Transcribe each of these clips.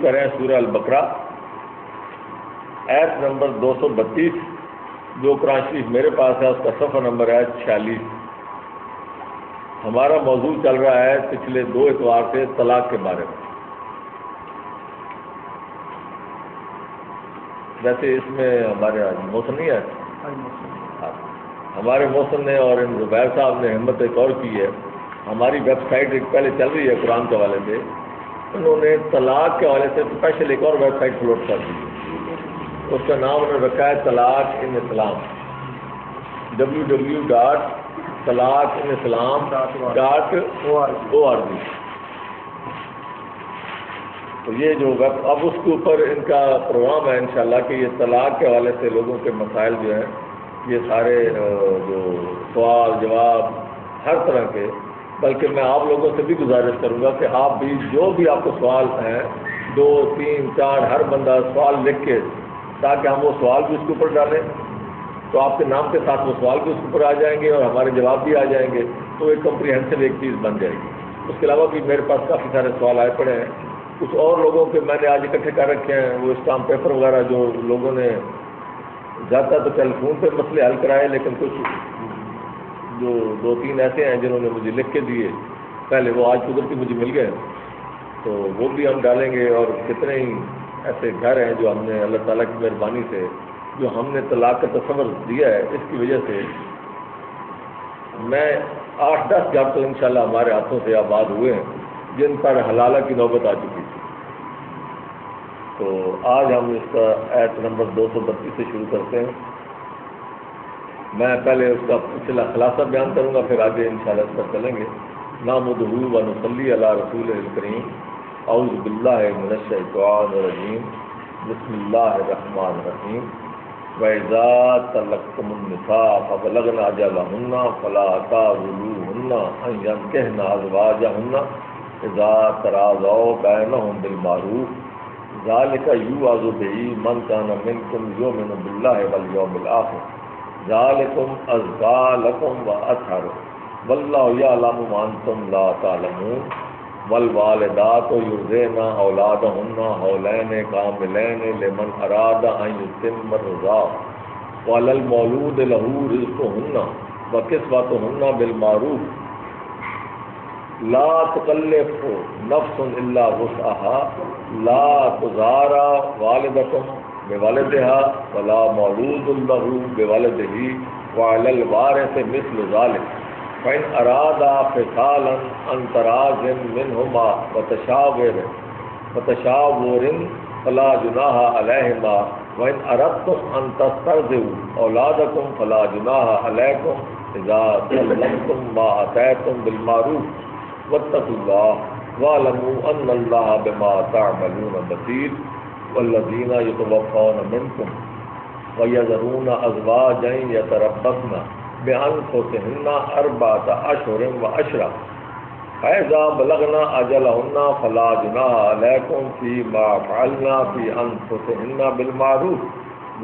کریں سورہ البقرہ آیت نمبر 232 جو قرآن شریف میرے پاس ہے، اس کا صفحہ نمبر ہے 46۔ ہمارا موضوع چل رہا ہے پچھلے 2 اتوار سے طلاق کے بارے میں۔ ویسے اس میں ہمارے محسن نہیں ہے، ہمارے محسن نے اور ان زبیر صاحب نے ہمت ایک اور کی ہے۔ ہماری ویب سائٹ ایک پہلے چل رہی ہے قرآن کے حوالے سے، انہوں نے طلاق کے حوالے سے اسپیشل ایک اور ویب سائٹ فلوٹ کر دی ہے، اس کا نام انہوں نے رکھا ہے طلاق ان اسلام، www.talaqinislam.org۔ تو یہ جو ویب اب اس کے اوپر ان کا پروگرام ہے انشاءاللہ کہ یہ طلاق کے حوالے سے لوگوں کے مسائل جو ہیں، یہ سارے جو سوال جواب ہر طرح کے، بلکہ میں آپ لوگوں سے بھی گزارش کروں گا کہ آپ بھی جو بھی آپ کو سوال ہیں 2 3 4 ہر بندہ سوال لکھ کے، تاکہ ہم وہ سوال بھی اس کے اوپر ڈالیں تو آپ کے نام کے ساتھ وہ سوال بھی اس کے اوپر آ جائیں گے اور ہمارے جواب بھی آ جائیں گے، تو ایک کمپریہنسو ایک چیز بن جائے گی۔ اس کے علاوہ بھی میرے پاس کافی سارے سوال آئے پڑے ہیں، کچھ اور لوگوں کے میں نے آج اکٹھے کر رکھے ہیں، وہ اسٹامپ پیپر وغیرہ جو لوگوں نے زیادہ تو ٹیلی فون پہ مسئلے حل کرائے، لیکن کچھ جو 2 3 ایسے ہیں جنہوں نے مجھے لکھ کے دیے پہلے، وہ آج قدرتی مجھے مل گئے، تو وہ بھی ہم ڈالیں گے۔ اور کتنے ہی ایسے گھر ہیں جو ہم نے اللہ تعالیٰ کی مہربانی سے جو ہم نے طلاق کا تصور دیا ہے، اس کی وجہ سے میں 8 10 گھر تو انشاءاللہ ہمارے ہاتھوں سے آباد ہوئے ہیں جن پر حلالہ کی نوبت آ چکی تھی۔ تو آج ہم اس کا آیت نمبر 232 سے شروع کرتے ہیں۔ میں پہلے اس کا پچھلا خلاصہ بیان کروں گا، پھر آگے انشاءاللہ اس پر چلیں گے۔ نحمدہ و نصلی علی رسول الکریم، اعوذ باللہ من الشیطان الرجیم، بسم اللہ الرحمن الرحیم۔ وَإِذَا طَلَّقْتُمُ النِّسَاءَ فَبَلَغْنَ أَجَلَهُنَّ فَلَا تَعْضُلُوهُنَّ أَن يَنكِحْنَ أَزْوَاجَهُنَّ إِذَا تَرَاضَوْا بَيْنَهُم بِالْمَعْرُوفِ ذَلِكَ يُوعَظُ بِهِ مَن كَانَ مِنكُمْ يُؤْمِنُ بِاللَّهِ وَالْيَوْمِ الْآخِرِ ذَلِكُمْ أَزْكَىٰ لَكُمْ وَأَطْهَرُ وَاللَّهُ يَعْلَمُ وَأَنتُمْ لَا تَعْلَمُونَ۔ والوالدات یرضعن اولادهن حولین کاملین لمن اراد ان یتم الرضاعة وعلی المولود له رزقهن وکسوتهن بالمعروف لا تکلف نفس الا وسعها لا تضار والدة بولدها ولا مولود له بولده وعلی الوارث مثل ذلك فَإِنْ أَرَادَا فِصَالًا عَنْ تَرَاضٍ مِّنْهُمَا وَتَشَاوُرٍ فَلَا جُنَاحَ عَلَيْهِمَا وَإِنْ أَرَدتُّمْ أَنْ تَسْتَرْضِعُوا أَوْلَادَكُمْ فَلَا جُنَاحَ عَلَيْكُمْ إِذَا سَلَّمْتُم مَّا آتَيْتُم بِالْمَعْرُوفِ وَاتَّقُوا اللَّهَ وَاعْلَمُوا أَنَّ اللَّهَ بِمَا تَعْمَلُونَ بَصِيرٌ۔ وَالَّذِينَ يَتَوَفَّوْنَ مِنكُمْ وَيَذَرُونَ أَزْوَاجًا يَتَرَبَّصْنَ بِأَنفُسِهِنَّ 4 أَشْهُرٍ وَعَشْرًا فَإِذَا بَلَغْنَ أَجَلَهُنَّ فَلَا جُنَاحَ عَلَيْكُمْ فِيمَا فَعَلْنَ فِي أَنفُسِهِنَّ بِالْمَعْرُوفِ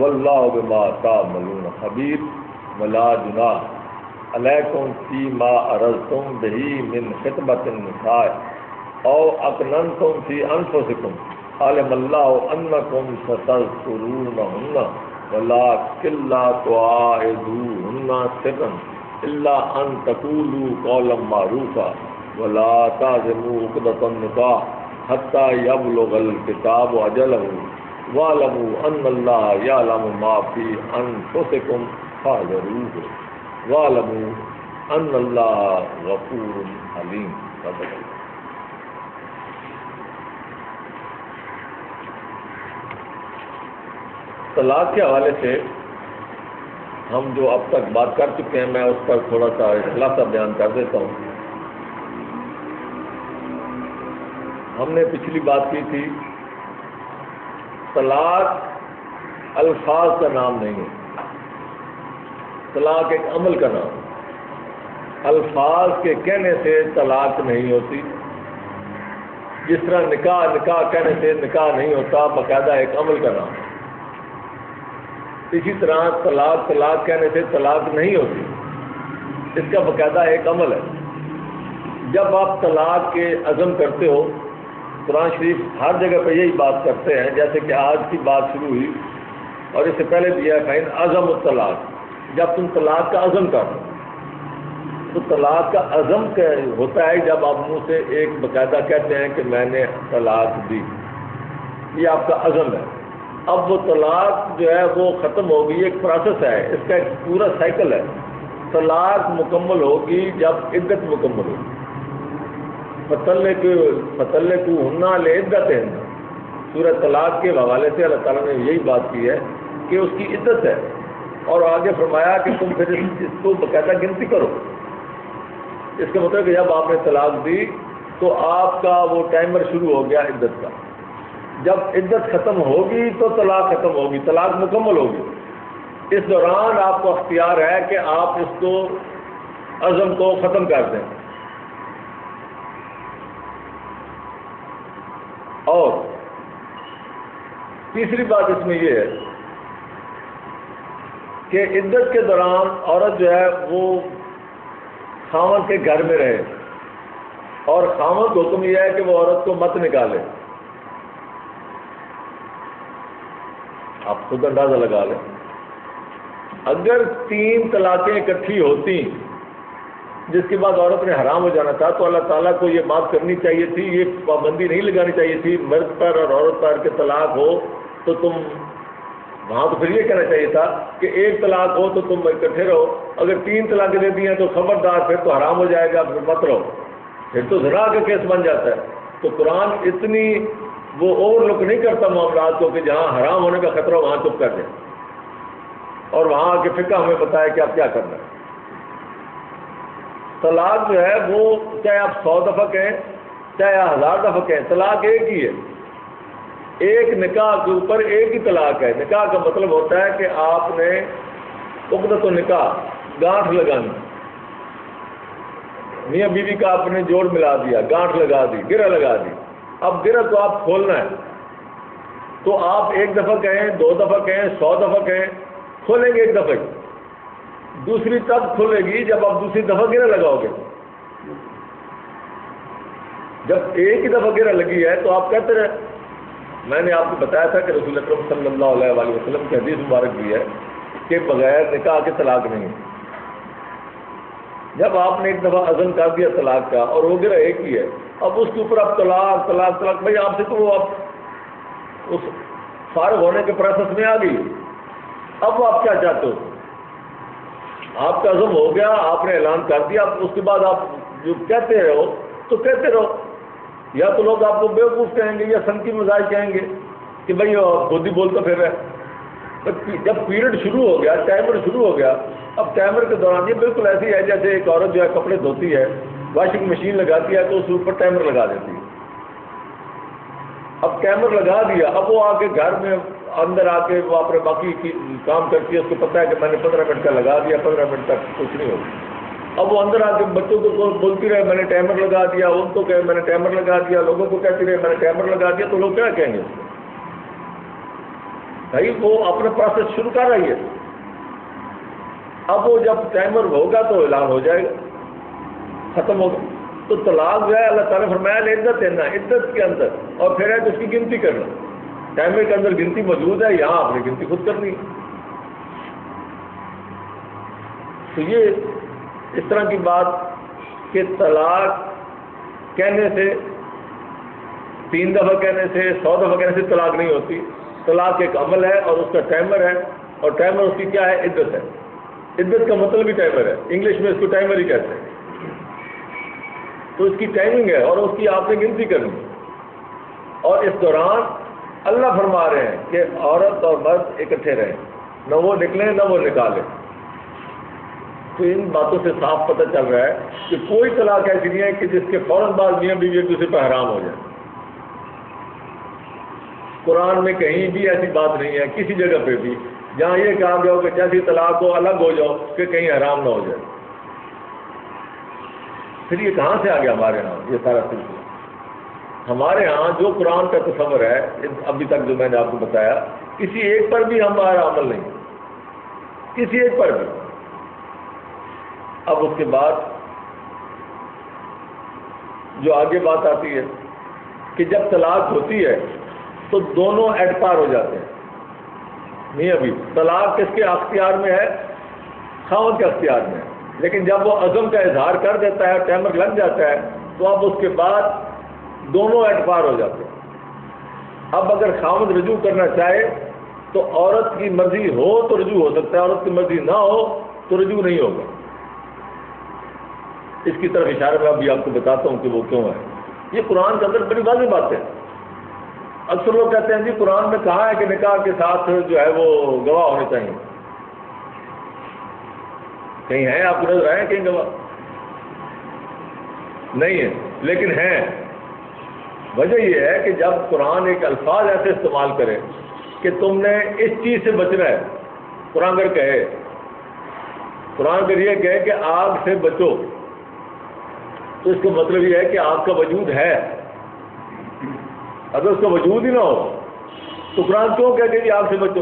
وَاللَّهُ بِمَا تَعْمَلُونَ خَبِيرٌ۔ وَلَا جُنَاحَ عَلَيْكُمْ فِيمَا عَرَضْتُم بِهِ مِنْ خِطْبَةِ النِّسَاءِ أَوْ أَكْنَنتُمْ فِي أَنفُسِكُمْ عَلِمَ اللَّهُ أَنَّكُمْ سَتَذْكُرُونَهُنَّ وَلَٰكِن لَّا تُوَاعِدُوهُنَّ سِرًّا إِلَّا أَن تَقُولُوا قَوْلًا مَّعْرُوفًا وَلَا تَعْزِمُوا عُقْدَةَ النِّكَاحِ حَتَّىٰ يَبْلُغَ الْكِتَابُ أَجَلَهُ وَاعْلَمُوا أَنَّ اللَّهَ يَعْلَمُ مَا فِي أَنفُسِكُمْ فَاحْذَرُوهُ وَاعْلَمُوا أَنَّ اللَّهَ غَفُورٌ حَلِيمٌ۔ طلاق کے حوالے سے ہم جو اب تک بات کر چکے ہیں، میں اس پر تھوڑا سا خلاصہ بیان کر دیتا ہوں۔ ہم نے پچھلی بات کی تھی طلاق الفاظ کا نام نہیں ہے، طلاق ایک عمل کا نام ہے۔ الفاظ کے کہنے سے طلاق نہیں ہوتی، جس طرح نکاح کہنے سے نکاح نہیں ہوتا، باقاعدہ ایک عمل کا نام ہے۔ اسی طرح طلاق کہنے سے طلاق نہیں ہوتی، اس کا باقاعدہ ایک عمل ہے۔ جب آپ طلاق کے عزم کرتے ہو، قرآن شریف ہر جگہ پہ یہی بات کرتے ہیں، جیسے کہ آج کی بات شروع ہوئی اور اس سے پہلے بھی ہے فَإِنْ عَزَمُ الطلاق، جب تم طلاق کا عزم کر دو. تو طلاق کا عزم ہوتا ہے جب آپ منہ سے ایک باقاعدہ کہتے ہیں کہ میں نے طلاق دی، یہ آپ کا عزم ہے. اب وہ طلاق جو ہے وہ ختم ہوگی، ایک پروسیس ہے، اس کا ایک پورا سائیکل ہے. طلاق مکمل ہوگی جب عدت مکمل ہوگی. فَطَلِّقُوهُنَّ لِعِدَّتِهِنَّ، سورہ طلاق کے حوالے سے اللہ تعالیٰ نے یہی بات کی ہے کہ اس کی عدت ہے، اور آگے فرمایا کہ تم پھر اس کو باقاعدہ گنتی کرو. اس کا مطلب کہ جب آپ نے طلاق دی تو آپ کا وہ ٹائمر شروع ہو گیا عدت کا. جب عدت ختم ہوگی تو طلاق ختم ہوگی، طلاق مکمل ہوگی. اس دوران آپ کو اختیار ہے کہ آپ اس کو عزم کو ختم کر دیں. اور تیسری بات اس میں یہ ہے کہ عدت کے دوران عورت جو ہے وہ خاوند کے گھر میں رہے، اور خاوند کو حکم یہ ہے کہ وہ عورت کو مت نکالے. آپ خود اندازہ لگا لیں، اگر 3 طلاقیں اکٹھی ہوتی جس کے بعد عورت نے حرام ہو جانا تھا، تو اللہ تعالیٰ کو یہ بات کرنی چاہیے تھی، یہ پابندی نہیں لگانی چاہیے تھی مرد پر اور عورت پر کہ طلاق ہو تو تم وہاں، تو پھر یہ کہنا چاہیے تھا کہ ایک طلاق ہو تو تم اکٹھے رہو. اگر 3 طلاقیں دے دی ہیں تو خبردار، پھر تو حرام ہو جائے گا، پھر مت رہو، پھر تو زنا کا کیس بن جاتا ہے. تو قرآن اتنی وہ اوور لک نہیں کرتا معاملات کو کہ جہاں حرام ہونے کا خطرہ وہاں چپ کر دیں اور وہاں کے فقہ ہمیں بتایا کہ آپ کیا کرنا ہے. طلاق جو ہے وہ چاہے آپ 100 دفعہ کہیں چاہے 1000 دفعہ کہیں، طلاق ایک ہی ہے. ایک نکاح کے اوپر ایک ہی طلاق ہے. نکاح کا مطلب ہوتا ہے کہ آپ نے عقدۃ النکاح گانٹھ لگانی، میاں بیوی کا آپ نے جوڑ ملا دیا، گانٹھ لگا دی، گرہ لگا دی. اب گرہ کو آپ کھولنا ہے تو آپ 1 دفعہ کہیں، 2 دفعہ کہیں، 100 دفعہ کہیں، کھولیں گے 1 دفعہ ہی. دوسری تب کھلے گی جب آپ دوسری دفعہ گرہ لگاؤ گے. جب ایک ہی دفعہ گرہ لگی ہے تو آپ کہتے رہے. میں نے آپ کو بتایا تھا کہ رسول اکرم صلی اللہ علیہ وآلہ وسلم کی حدیث مبارک بھی ہے کہ بغیر نکاح کے طلاق نہیں ہے. جب آپ نے 1 دفعہ عزم کر دیا طلاق کا اور وہ گرہ ایک ہی ہے، اب اس کے اوپر آپ طلاق طلاق طلاق، بھائی آپ سے تو وہ آپ اس فارغ ہونے کے پروسیس میں آ گئی. اب آپ کیا چاہتے ہو؟ آپ کا عزم ہو گیا، آپ نے اعلان کر دیا، اب اس کے بعد آپ جو کہتے رہو تو کہتے رہو. یا تو لوگ آپ کو بیوقوف کہیں گے یا سنکی مزاج کہیں گے کہ بھائی خود ہی بولتا پھر ہے. جب پیریڈ شروع ہو گیا، ٹائمر شروع ہو گیا، اب ٹائمر کے دوران یہ بالکل ایسی ہے جیسے ایک عورت جو ہے کپڑے دھوتی ہے، واشنگ مشین لگاتی ہے تو اس اوپر ٹائمر لگا دیتی ہے. اب ٹائمر لگا دیا، اب وہ آ کے گھر میں اندر آ کے وہ اپنے باقی کی کام کرتی ہے، اس کو پتہ ہے کہ میں نے 15 منٹ کا لگا دیا، 15 منٹ تک کچھ نہیں ہوگا. اب وہ اندر آ کے بچوں کو بولتی رہے میں نے ٹائمر لگا دیا، ان کو کہے میں نے ٹائمر لگا دیا، لوگوں کو کہتی رہے میں نے ٹائمر لگا دیا، تو لوگ کیا کہیں گے؟ بھائی وہ اپنا پروسیس شروع کر رہی ہے. اب وہ جب ٹائمر ہوگا تو اعلان ہو جائے گا، ختم ہوگا. تو طلاق جو ہے اللہ تعالیٰ نے فرمایا عدت دینا، عدت کے اندر، اور پھر ہے تو اس کی گنتی کرنا. ٹائمر کے اندر گنتی موجود ہے، یہاں آپ نے گنتی خود کرنی. تو یہ اس طرح کی بات کہ طلاق کہنے سے، 3 دفعہ کہنے سے، 100 دفعہ کہنے سے طلاق نہیں ہوتی. طلاق ایک عمل ہے اور اس کا ٹائمر ہے، اور ٹائمر اس کی کیا ہے؟ عدت ہے. عدت کا مطلب ہی ٹائمر ہے، انگلش میں اس کو ٹائمر ہی کہتے ہیں. تو اس کی ٹائمنگ ہے اور اس کی آپ نے گنتی کرنی. اور اس دوران اللہ فرما رہے ہیں کہ عورت اور مرد اکٹھے رہیں، نہ وہ نکلیں نہ وہ نکالیں. تو ان باتوں سے صاف پتہ چل رہا ہے کہ کوئی طلاق ایسی نہیں ہے کہ جس کے فوراً بعد میاں بیوی ایک دوسرے پہ حرام ہو جائے. قرآن میں کہیں بھی ایسی بات نہیں ہے، کسی جگہ پہ بھی جہاں یہ کہا گیا ہو کہ جیسی طلاق ہو الگ ہو جاؤ کہ کہیں حرام نہ ہو جائے. پھر یہ کہاں سے آ گیا ہمارے ہاں یہ سارا سلسلہ؟ ہمارے ہاں جو قرآن کا تصور ہے ابھی تک جو میں نے آپ کو بتایا، کسی ایک پر بھی ہمارا عمل نہیں، کسی ایک پر بھی. اب اس کے بعد جو آگے بات آتی ہے کہ جب طلاق ہوتی ہے تو دونوں ایٹ پار ہو جاتے ہیں. نہیں ابھی طلاق کس کے اختیار میں ہے؟ خاوند کے اختیار میں ہے. لیکن جب وہ عزم کا اظہار کر دیتا ہے، ٹائمر لگ جاتا ہے، تو اب اس کے بعد دونوں ایٹ پار ہو جاتے ہیں. اب اگر خاوند رجوع کرنا چاہے تو عورت کی مرضی ہو تو رجوع ہو سکتا ہے، عورت کی مرضی نہ ہو تو رجوع نہیں ہوگا. اس کی طرف اشارہ میں ابھی آپ کو بتاتا ہوں کہ وہ کیوں ہے. یہ قرآن کے اندر بڑی واضح بات ہے. اکثر لوگ کہتے ہیں جی قرآن میں کہا ہے کہ نکاح کے ساتھ جو ہے وہ گواہ ہونے چاہیے. کہیں ہے آپ کو نظر آئے کہیں گواہ؟ نہیں ہے، لیکن ہیں. وجہ یہ ہے کہ جب قرآن ایک الفاظ ایسے استعمال کرے کہ تم نے اس چیز سے بچنا ہے، قرآن اگر کہے، قرآن اگر یہ کہے کہ آگ سے بچو، تو اس کا مطلب یہ ہے کہ آگ کا وجود ہے. اگر اس کا وجود ہی نہ ہو تو قرآن کیوں کہتے ہیں کہ آگ سے بچو؟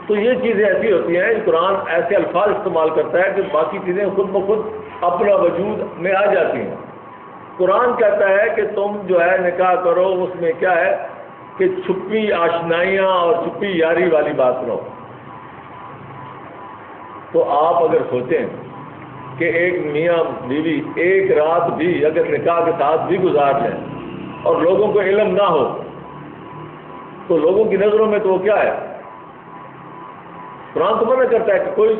تو یہ چیزیں ایسی ہوتی ہیں، قرآن ایسے الفاظ استعمال کرتا ہے کہ باقی چیزیں خود بخود اپنا وجود میں آ جاتی ہیں. قرآن کہتا ہے کہ تم جو ہے نکاح کرو، اس میں کیا ہے کہ چھپی آشنائیاں اور چھپی یاری والی بات نہ ہو. تو آپ اگر سوچیں کہ ایک میاں بیوی ایک رات بھی اگر نکاح کے ساتھ بھی گزار لیں اور لوگوں کو علم نہ ہو، تو لوگوں کی نظروں میں تو وہ کیا ہے؟ قرآن تو منع کرتا ہے کہ کوئی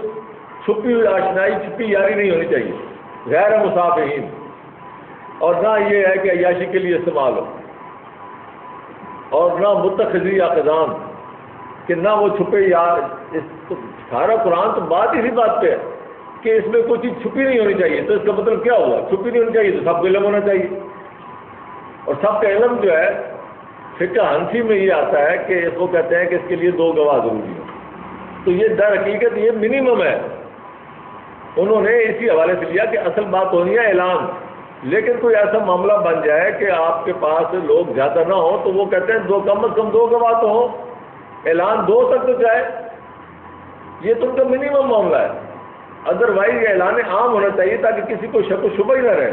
چھپی ہوئی آشنائی، چھپی یاری نہیں ہونی چاہیے، غیر مصافحین. اور نہ یہ ہے کہ عیاشی کے لیے استعمال ہو، اور نہ متخذی اقدام، کہ نہ وہ چھپے یار. سارا قرآن تو بات اسی بات پہ ہے کہ اس میں کوئی چیز چھپی نہیں ہونی چاہیے. تو اس کا مطلب کیا ہوا؟ چھپی نہیں ہونی چاہیے تو سب کو علم ہونا چاہیے. اور سب کا علم جو ہے فقہ حنفی میں یہ آتا ہے کہ اس کو کہتے ہیں کہ اس کے لیے 2 گواہ ضروری ہیں. تو یہ در حقیقت یہ منیمم ہے. انہوں نے اسی حوالے سے لیا کہ اصل بات ہونی ہے اعلان. لیکن کوئی ایسا معاملہ بن جائے کہ آپ کے پاس لوگ زیادہ نہ ہوں تو وہ کہتے ہیں کم از کم 2 گواہ تو ہوں، اعلان 2 تک تو جائے. یہ تو ان کا منیمم معاملہ ہے. ادروائز یہ اعلان عام ہونا چاہیے تاکہ کسی کو شک و شبہ ہی نہ رہے.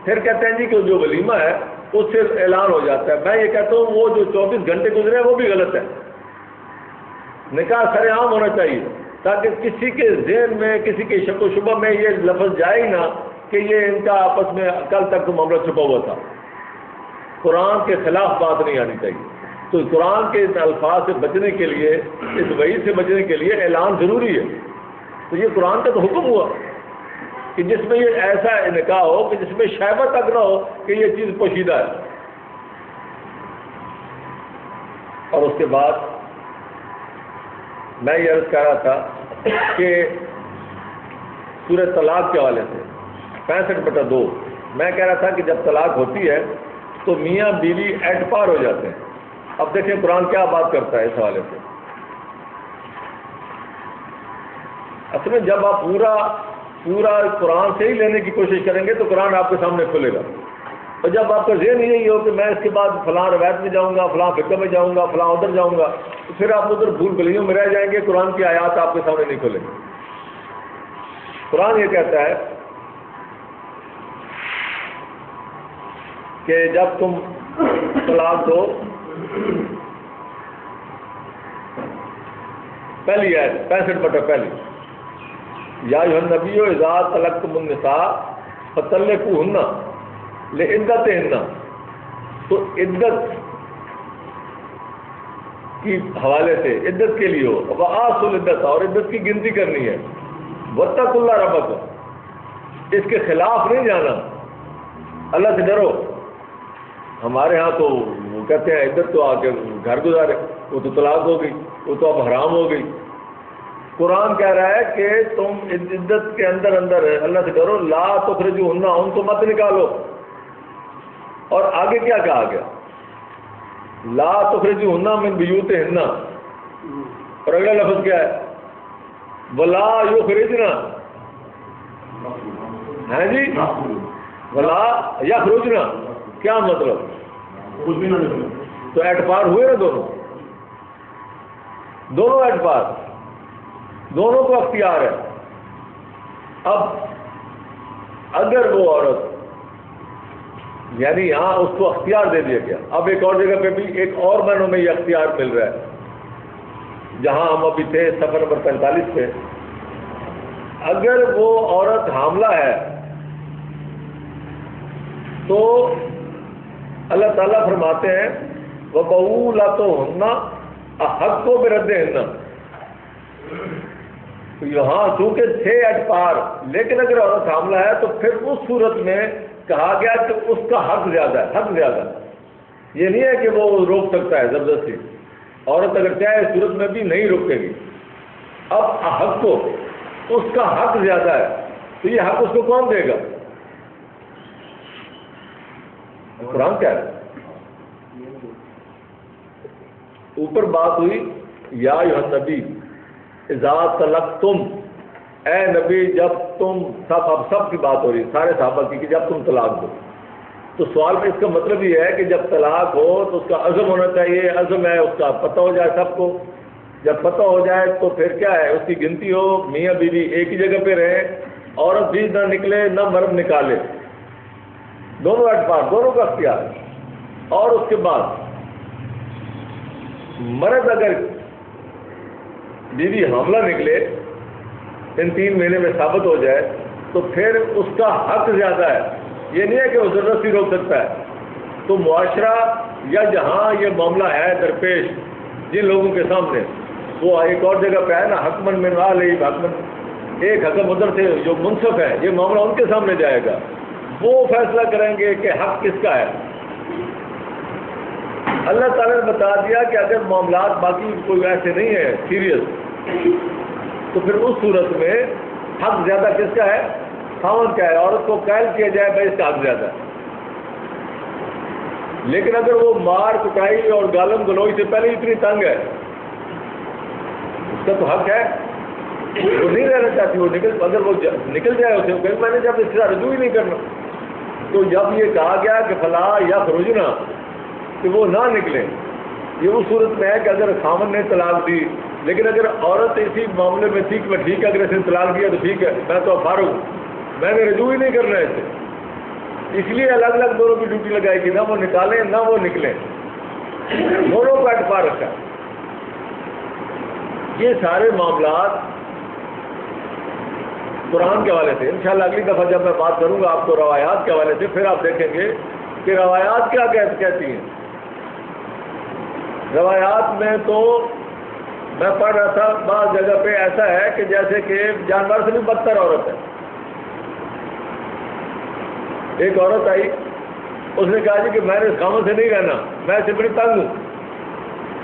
پھر کہتے ہیں جی کہ جو ولیمہ ہے اس سے اعلان ہو جاتا ہے. میں یہ کہتا ہوں وہ جو 24 گھنٹے گزرے ہیں وہ بھی غلط ہے. نکاح سر عام ہونا چاہیے تاکہ کسی کے ذہن میں، کسی کے شک و شبہ میں یہ لفظ جائے ہی نہ کہ یہ ان کا آپس میں کل تک معاملہ چھپا ہوا تھا. قرآن کے خلاف بات نہیں آنی چاہیے. تو قرآن کے ان الفاظ سے بچنے کے لیے، اس وعید سے بچنے کے لیے اعلان ضروری ہے. تو یہ قرآن کا تو حکم ہوا کہ جس میں یہ ایسا نکاح ہو کہ جس میں شائبہ تک نہ ہو کہ یہ چیز پوشیدہ ہے. اور اس کے بعد میں یہ عرض کر رہا تھا کہ سورہ طلاق کے حوالے سے 65/2 میں کہہ رہا تھا کہ جب طلاق ہوتی ہے تو میاں بیوی ایٹ پار ہو جاتے ہیں. اب دیکھیں قرآن کیا بات کرتا ہے اس حوالے سے. اصل میں جب آپ پورا قرآن سے ہی لینے کی کوشش کریں گے تو قرآن آپ کے سامنے کھلے گا. اور جب آپ کا ذہن یہی ہو کہ میں اس کے بعد فلاں روایت میں جاؤں گا، فلاں فقہ میں جاؤں گا، فلاں ادھر جاؤں گا، تو پھر آپ ادھر بھول بھلیوں میں رہ جائیں گے. قرآن کی آیات آپ کے سامنے نہیں کھلیں گی. قرآن یہ کہتا ہے کہ جب تم طلاق دو، پہلی ہے 65/1 یا ایھا النبی اذا طلقتم النساء فطلقوہن لعدتہن. تو عدت کی حوالے سے عدت کے لیے ہو، وآتوا العدۃ، اور عدت کی گنتی کرنی ہے. واتقوا اللہ ربکم، اس کے خلاف نہیں جانا، اللہ سے ڈرو. ہمارے ہاں تو وہ کہتے ہیں عدت تو آ کے گھر گزارے، وہ تو طلاق ہو گئی، وہ تو اب حرام ہو گئی. قرآن کہہ رہا ہے کہ تم عدت کے اندر اللہ سے ڈرو. لا تخرجوہن، ان کو مت نکالو. اور آگے کیا کہا گیا؟ لا تخرجوہن من بیوتہن. اور اگلا لفظ کیا ہے؟ ولا یخرجن. ہے جی، ولا یخرجن. کیا مطلب؟ کچھ بھی نہ نکلے. تو ایٹ پار ہوئے نا دونوں ایٹ پار، دونوں کو اختیار ہے. اب اگر وہ عورت یعنی یہاں اس کو اختیار دے دیا گیا. اب ایک اور جگہ پہ بھی ایک اور معنوں میں یہ اختیار مل رہا ہے. جہاں ہم ابھی تھے صفحہ نمبر 45 پہ، اگر وہ عورت حاملہ ہے تو اللہ تعالیٰ فرماتے ہیں وَبَعُولَتُهُنَّ أَحَقُّ بِرَدِّهِنَّ. تو یہاں چونکہ تھے اجپار، لیکن اگر عورت حاملہ ہے تو پھر اس صورت میں کہا گیا کہ اس کا حق زیادہ ہے. حق زیادہ ہے، یہ نہیں ہے کہ وہ روک سکتا ہے زبردستی. عورت اگر چاہے اس صورت میں بھی نہیں روکے گی. اب حق کو اس کا حق زیادہ ہے، تو یہ حق اس کو کون دے گا؟ قرآن کیا ہے؟ اوپر بات ہوئی یا ایھا النبی اذا طلقتم، اے نبی جب تم اب سب کی بات ہو رہی ہے سارے صحابہ کی کہ جب تم طلاق دو. تو سوال میں اس کا مطلب یہ ہے کہ جب طلاق ہو تو اس کا عزم ہونا چاہیے. عزم ہے اس کا پتہ ہو جائے سب کو. جب پتہ ہو جائے تو پھر کیا ہے، اس کی گنتی ہو، میاں بیوی ایک ہی جگہ پہ رہیں، عورت بھی نہ نکلے نہ مرد نکالے، دونوں اٹپار، دونوں کا اختیار. اور اس کے بعد مرد اگر بیوی حاملہ نکلے ان 3 مہینے میں ثابت ہو جائے تو پھر اس کا حق زیادہ ہے. یہ نہیں ہے کہ وہ ضرورت ہی روک سکتا ہے. تو معاشرہ یا جہاں یہ معاملہ ہے درپیش جن لوگوں کے سامنے، وہ ایک اور جگہ پہ ہے نا، حکمن من علیہ حکمن، ایک حکم ادھر سے جو منصف ہے، یہ معاملہ ان کے سامنے جائے گا. وہ فیصلہ کریں گے کہ حق کس کا ہے. اللہ تعالیٰ نے بتا دیا کہ اگر معاملات باقی کوئی ایسے نہیں ہے سیریس، تو پھر اس صورت میں حق زیادہ کس کا ہے؟ خاوند کا ہے. عورت کو قائل کیا جائے بھائی اس کا حق زیادہ ہے. لیکن اگر وہ مار کٹائی اور گالم گلوئی سے پہلے اتنی تنگ ہے، اس کا تو حق ہے. وہ نہیں رہنا چاہتی، وہ اگر وہ نکل جائے اسے کہ میں نے جب اس سے رجوع ہی نہیں کرنا. تو جب یہ کہا گیا کہ فلاں یا خروجنا، کہ وہ نہ نکلیں، یہ اس صورت میں ہے کہ اگر خامن نے طلاق دی، لیکن اگر عورت اسی معاملے میں ٹھیک ہے اگر اس نے طلاق دیا تو ٹھیک ہے، میں تو فارغ ہوں، میں نے رجوع ہی نہیں کرنا ہے اسے. اس لیے الگ الگ دونوں کی ڈیوٹی لگائی کہ نہ وہ نکالیں نہ وہ نکلیں، دونوں کو اٹپا رکھا. یہ سارے معاملات قرآن کے حوالے سے انشاءاللہ اگلی دفعہ جب میں بات کروں گا آپ کو روایات کے حوالے سے، پھر آپ دیکھیں گے کہ روایات کیا کہتی ہیں. روایات میں تو میں پڑھ رہا تھا بعض جگہ پہ ایسا ہے کہ جیسے کہ جانور سے بھی بدتر عورت ہے. ایک عورت آئی، اس نے کہا جی کہ میں نے اس خامن سے نہیں رہنا، میں اسے بڑی تنگ ہوں.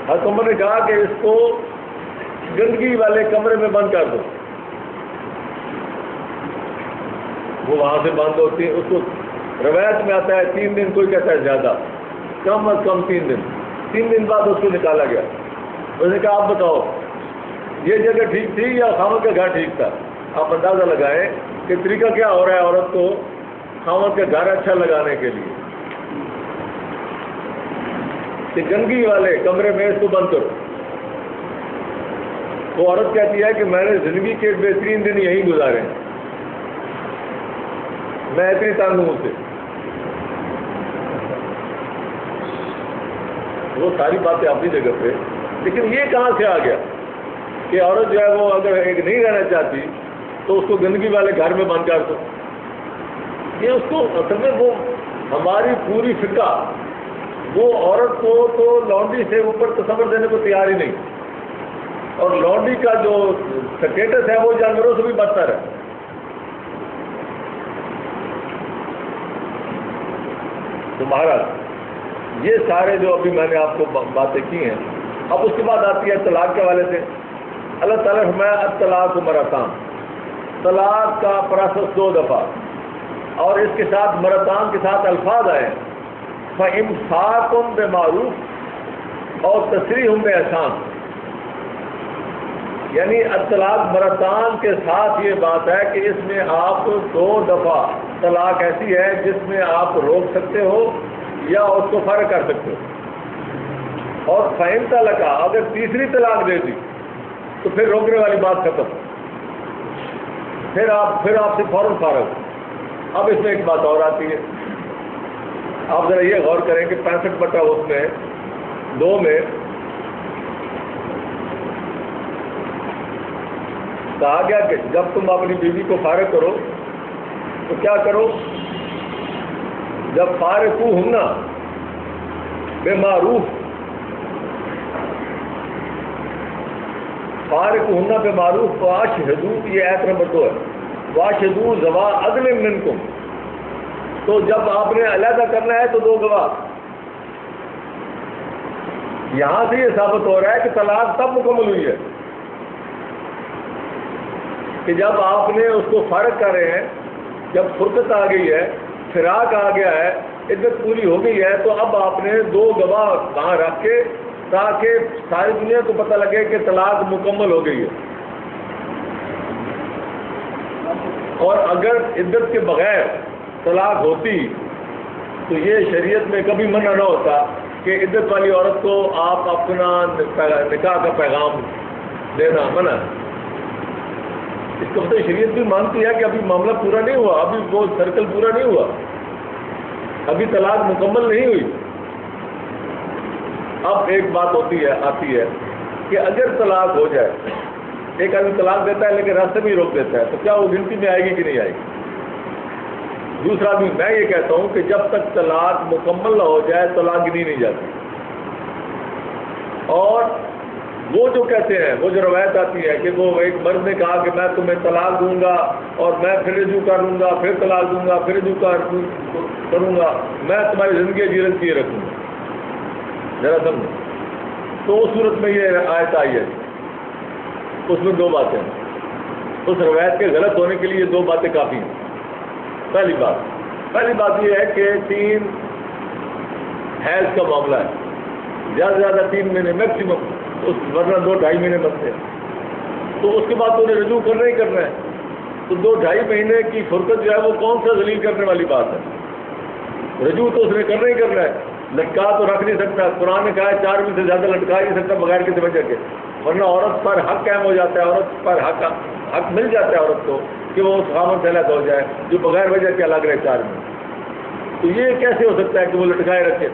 حضرت عمر نے کہا کہ اس کو گندگی والے کمرے میں بند کر دو. وہ وہاں سے بند ہوتی ہے. اس کو روایت میں آتا ہے 3 دن، کوئی کہتا ہے زیادہ، کم از کم 3 دن. 3 دن بعد اس کو نکالا گیا. اس نے کہا آپ بتاؤ یہ جگہ ٹھیک تھی یا خامن کا گھر ٹھیک تھا؟ آپ اندازہ لگائیں کہ طریقہ کیا ہو رہا ہے عورت کو خامن کا گھر اچھا لگانے کے لیے کہ گندگی والے کمرے میں اس کو بند کرو. وہ عورت کہتی ہے کہ میں نے زندگی کے بہترین دن یہیں گزارے ہیں، میں اتنی تنگ ہوں اسے. وہ ساری باتیں اپنی جگہ پہ، لیکن یہ کہاں سے آ گیا کہ عورت جو ہے وہ اگر ایک نہیں رہنا چاہتی تو اس کو گندگی والے گھر میں بند کر دو. یہ اس کو اصل میں وہ ہماری پوری فقہ وہ عورت کو تو لانڈری سے اوپر تصور دینے کو تیار ہی نہیں، اور لانڈری کا جو سٹیٹس ہے وہ جانوروں سے بھی بدتر ہے. تمہارا یہ سارے جو ابھی میں نے آپ کو باتیں کی ہیں. اب اس کے بعد آتی ہے طلاق کے حوالے سے. اللہ تعالیٰ نے فرمایا الطلاق مرتان، طلاق کا پروسیس 2 دفعہ، اور اس کے ساتھ مرتان کے ساتھ الفاظ آئے فَإِمْسَاكٌ بِمَعْرُوفٍ اور تسریح بِإِحْسَان. یعنی الطلاق مرتان کے ساتھ یہ بات ہے کہ اس میں آپ 2 دفعہ طلاق ایسی ہے جس میں آپ روک سکتے ہو یا اس کو فرق کر سکتے ہو. اور فَإِن طَلَقَ اگر تیسری طلاق دے دی تو پھر روکنے والی بات ختم، پھر آپ سے فوراً فارغ. اب اس میں ایک بات اور آتی ہے آپ ذرا یہ غور کریں کہ 65/2 میں کہا گیا کہ جب تم اپنی بیوی کو فارغ کرو تو کیا کرو؟ جب فارغوہن بمعروف، فارغوہن بمعروف واشہدوا، یہ آیت نمبر 2 ہے، واشہدوا ذوی عدل منکم، تو جب آپ نے علیحدہ کرنا ہے تو 2 گواہ۔ یہاں سے یہ ثابت ہو رہا ہے کہ طلاق تب مکمل ہوئی ہے کہ جب آپ نے اس کو فارغ کر رہے ہیں، جب فرقت آ گئی ہے، فراق آ گیا ہے، عدت پوری ہو گئی ہے، تو اب آپ نے 2 گواہ وہاں رکھ کے تاکہ ساری دنیا کو پتہ لگے کہ طلاق مکمل ہو گئی ہے۔ اور اگر عدت کے بغیر طلاق ہوتی تو یہ شریعت میں کبھی منع نہ ہوتا کہ عدت والی عورت کو آپ اپنا نکاح کا پیغام دینا منع۔ اس کا مطلب شریعت بھی مانتی ہے کہ ابھی معاملہ پورا نہیں ہوا، ابھی وہ سرکل پورا نہیں ہوا، ابھی طلاق مکمل نہیں ہوئی۔ اب ایک بات آتی ہے کہ اگر طلاق ہو جائے، ایک آدمی طلاق دیتا ہے لیکن راستے میں ہی روک دیتا ہے، تو کیا وہ گنتی میں آئے گی کہ نہیں آئے گی؟ دوسرا آدمی میں یہ کہتا ہوں کہ جب تک طلاق مکمل نہ ہو جائے طلاق گنی نہیں جاتی۔ اور وہ جو کہتے ہیں، وہ جو روایت آتی ہے کہ وہ ایک مرد نے کہا کہ میں تمہیں طلاق دوں گا اور میں پھر رجوع کر لوں گا، پھر طلاق دوں گا، پھر رجوع کروں گا، میں تمہاری زندگی جیرت کیے رکھوں گا، ذرا سمجھو۔ تو اس صورت میں یہ آیت آئی ہے، اس میں 2 باتیں ہیں، اس روایت کے غلط ہونے کے لیے 2 باتیں کافی ہیں۔ پہلی بات یہ ہے کہ 3 حیض کا معاملہ ہے، زیادہ سے زیادہ 3 مہینے میکسیمم، ورنہ 2-2.5 مہینے بنتے ہیں، تو اس کے بعد تو انہیں رجوع کرنا ہی کرنا ہے۔ تو 2-2.5 مہینے کی فرقت جو ہے وہ کون سا ذلیل کرنے والی بات ہے؟ رجوع تو اس نے کرنا ہی کرنا ہے، لٹکا تو رکھ نہیں سکتا۔ قرآن نے کہا ہے 4 مہینے سے زیادہ لٹکا ہی نہیں سکتا بغیر کسی وجہ کے، ورنہ عورت پر حق قائم ہو جاتا ہے، عورت پر حق مل جاتا ہے عورت کو کہ وہ اس خامن سے الگ ہو جائے جو بغیر وجہ کے الگ رہے 4 مہینے۔ تو یہ کیسے ہو سکتا ہے کہ وہ لٹکائے رکھے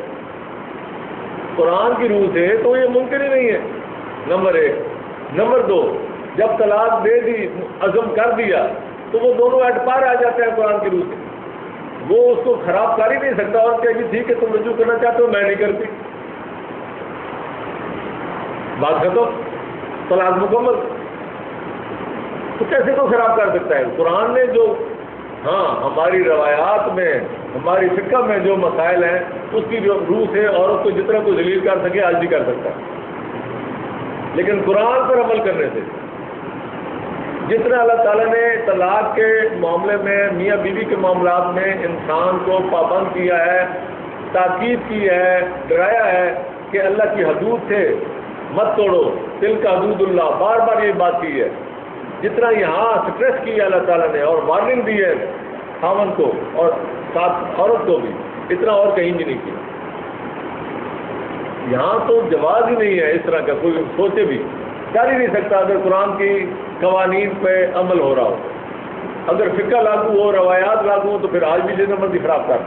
قرآن کی روح سے؟ تو یہ ممکن ہی نہیں ہے، نمبر 1۔ نمبر 2، جب طلاق دے دی، عزم کر دیا، تو وہ دونوں ایٹ پار آ جاتے ہیں قرآن کی روح سے، وہ اس کو خراب کر ہی نہیں سکتا اور کہ ٹھیک ہے تم رجوع کرنا چاہتے ہو، میں نہیں کرتی، بات ختم، طلاق مکمل۔ تو کیسے کو خراب کر سکتا ہے؟ قرآن نے جو ہماری روایات میں، ہماری فقہ میں جو مسائل ہیں، اس کی روح سے عورت کو جتنا کوئی ذلیل کر سکے آج بھی کر سکتا ہے، لیکن قرآن پر عمل کرنے سے جتنا اللہ تعالیٰ نے طلاق کے معاملے میں، میاں بیوی کے معاملات میں انسان کو پابند کیا ہے، تاکید کی ہے، ڈرایا ہے کہ اللہ کی حدود سے مت توڑو، تلک حدود اللہ، بار بار یہ بات کی ہے۔ جتنا یہاں سٹریس کی ہے اللہ تعالیٰ نے اور وارننگ دی ہے خاوند کو اور ساتھ عورت کو بھی، اتنا اور کہیں بھی نہیں کیا۔ یہاں تو جواز ہی نہیں ہے اس طرح کا، کوئی سوچے بھی کر ہی نہیں سکتا اگر قرآن کی قوانین پہ عمل ہو رہا ہو۔ اگر فقہ لاگو ہو، روایات لاگو ہو، تو پھر آج بھی جتنا مرضی خراب کر،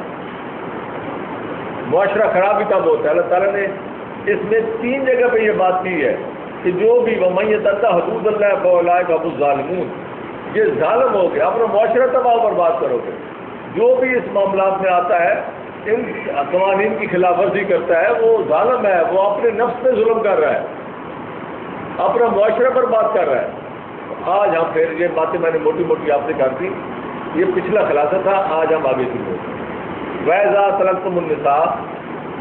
معاشرہ خراب ہی تب ہوتا ہے۔ اللہ تعالیٰ نے اس میں 3 جگہ پہ یہ بات کی ہے کہ جو بھی وَمَن يَتَعَدَّ حُدُودَ اللَّهِ فَأُولَٰئِكَ هُمُ الظَّالِمُونَ، یہ ظالم ہو گیا، اپنا معاشرہ تباہ و برباد کرو گے۔ جو بھی اس معاملات میں آتا ہے، ان قوانین کی خلاف ورزی کرتا ہے، وہ ظالم ہے، وہ اپنے نفس پہ ظلم کر رہا ہے، اپنا معاشرہ برباد کر رہا ہے۔ آج ہم پھر یہ باتیں میں نے موٹی موٹی آپ سے کر دی، یہ پچھلا خلاصہ تھا، آج ہم آگے شروع ہوتے ہیں۔ وَإِذَا طَلَقْتُمُ النِّسَاءَ،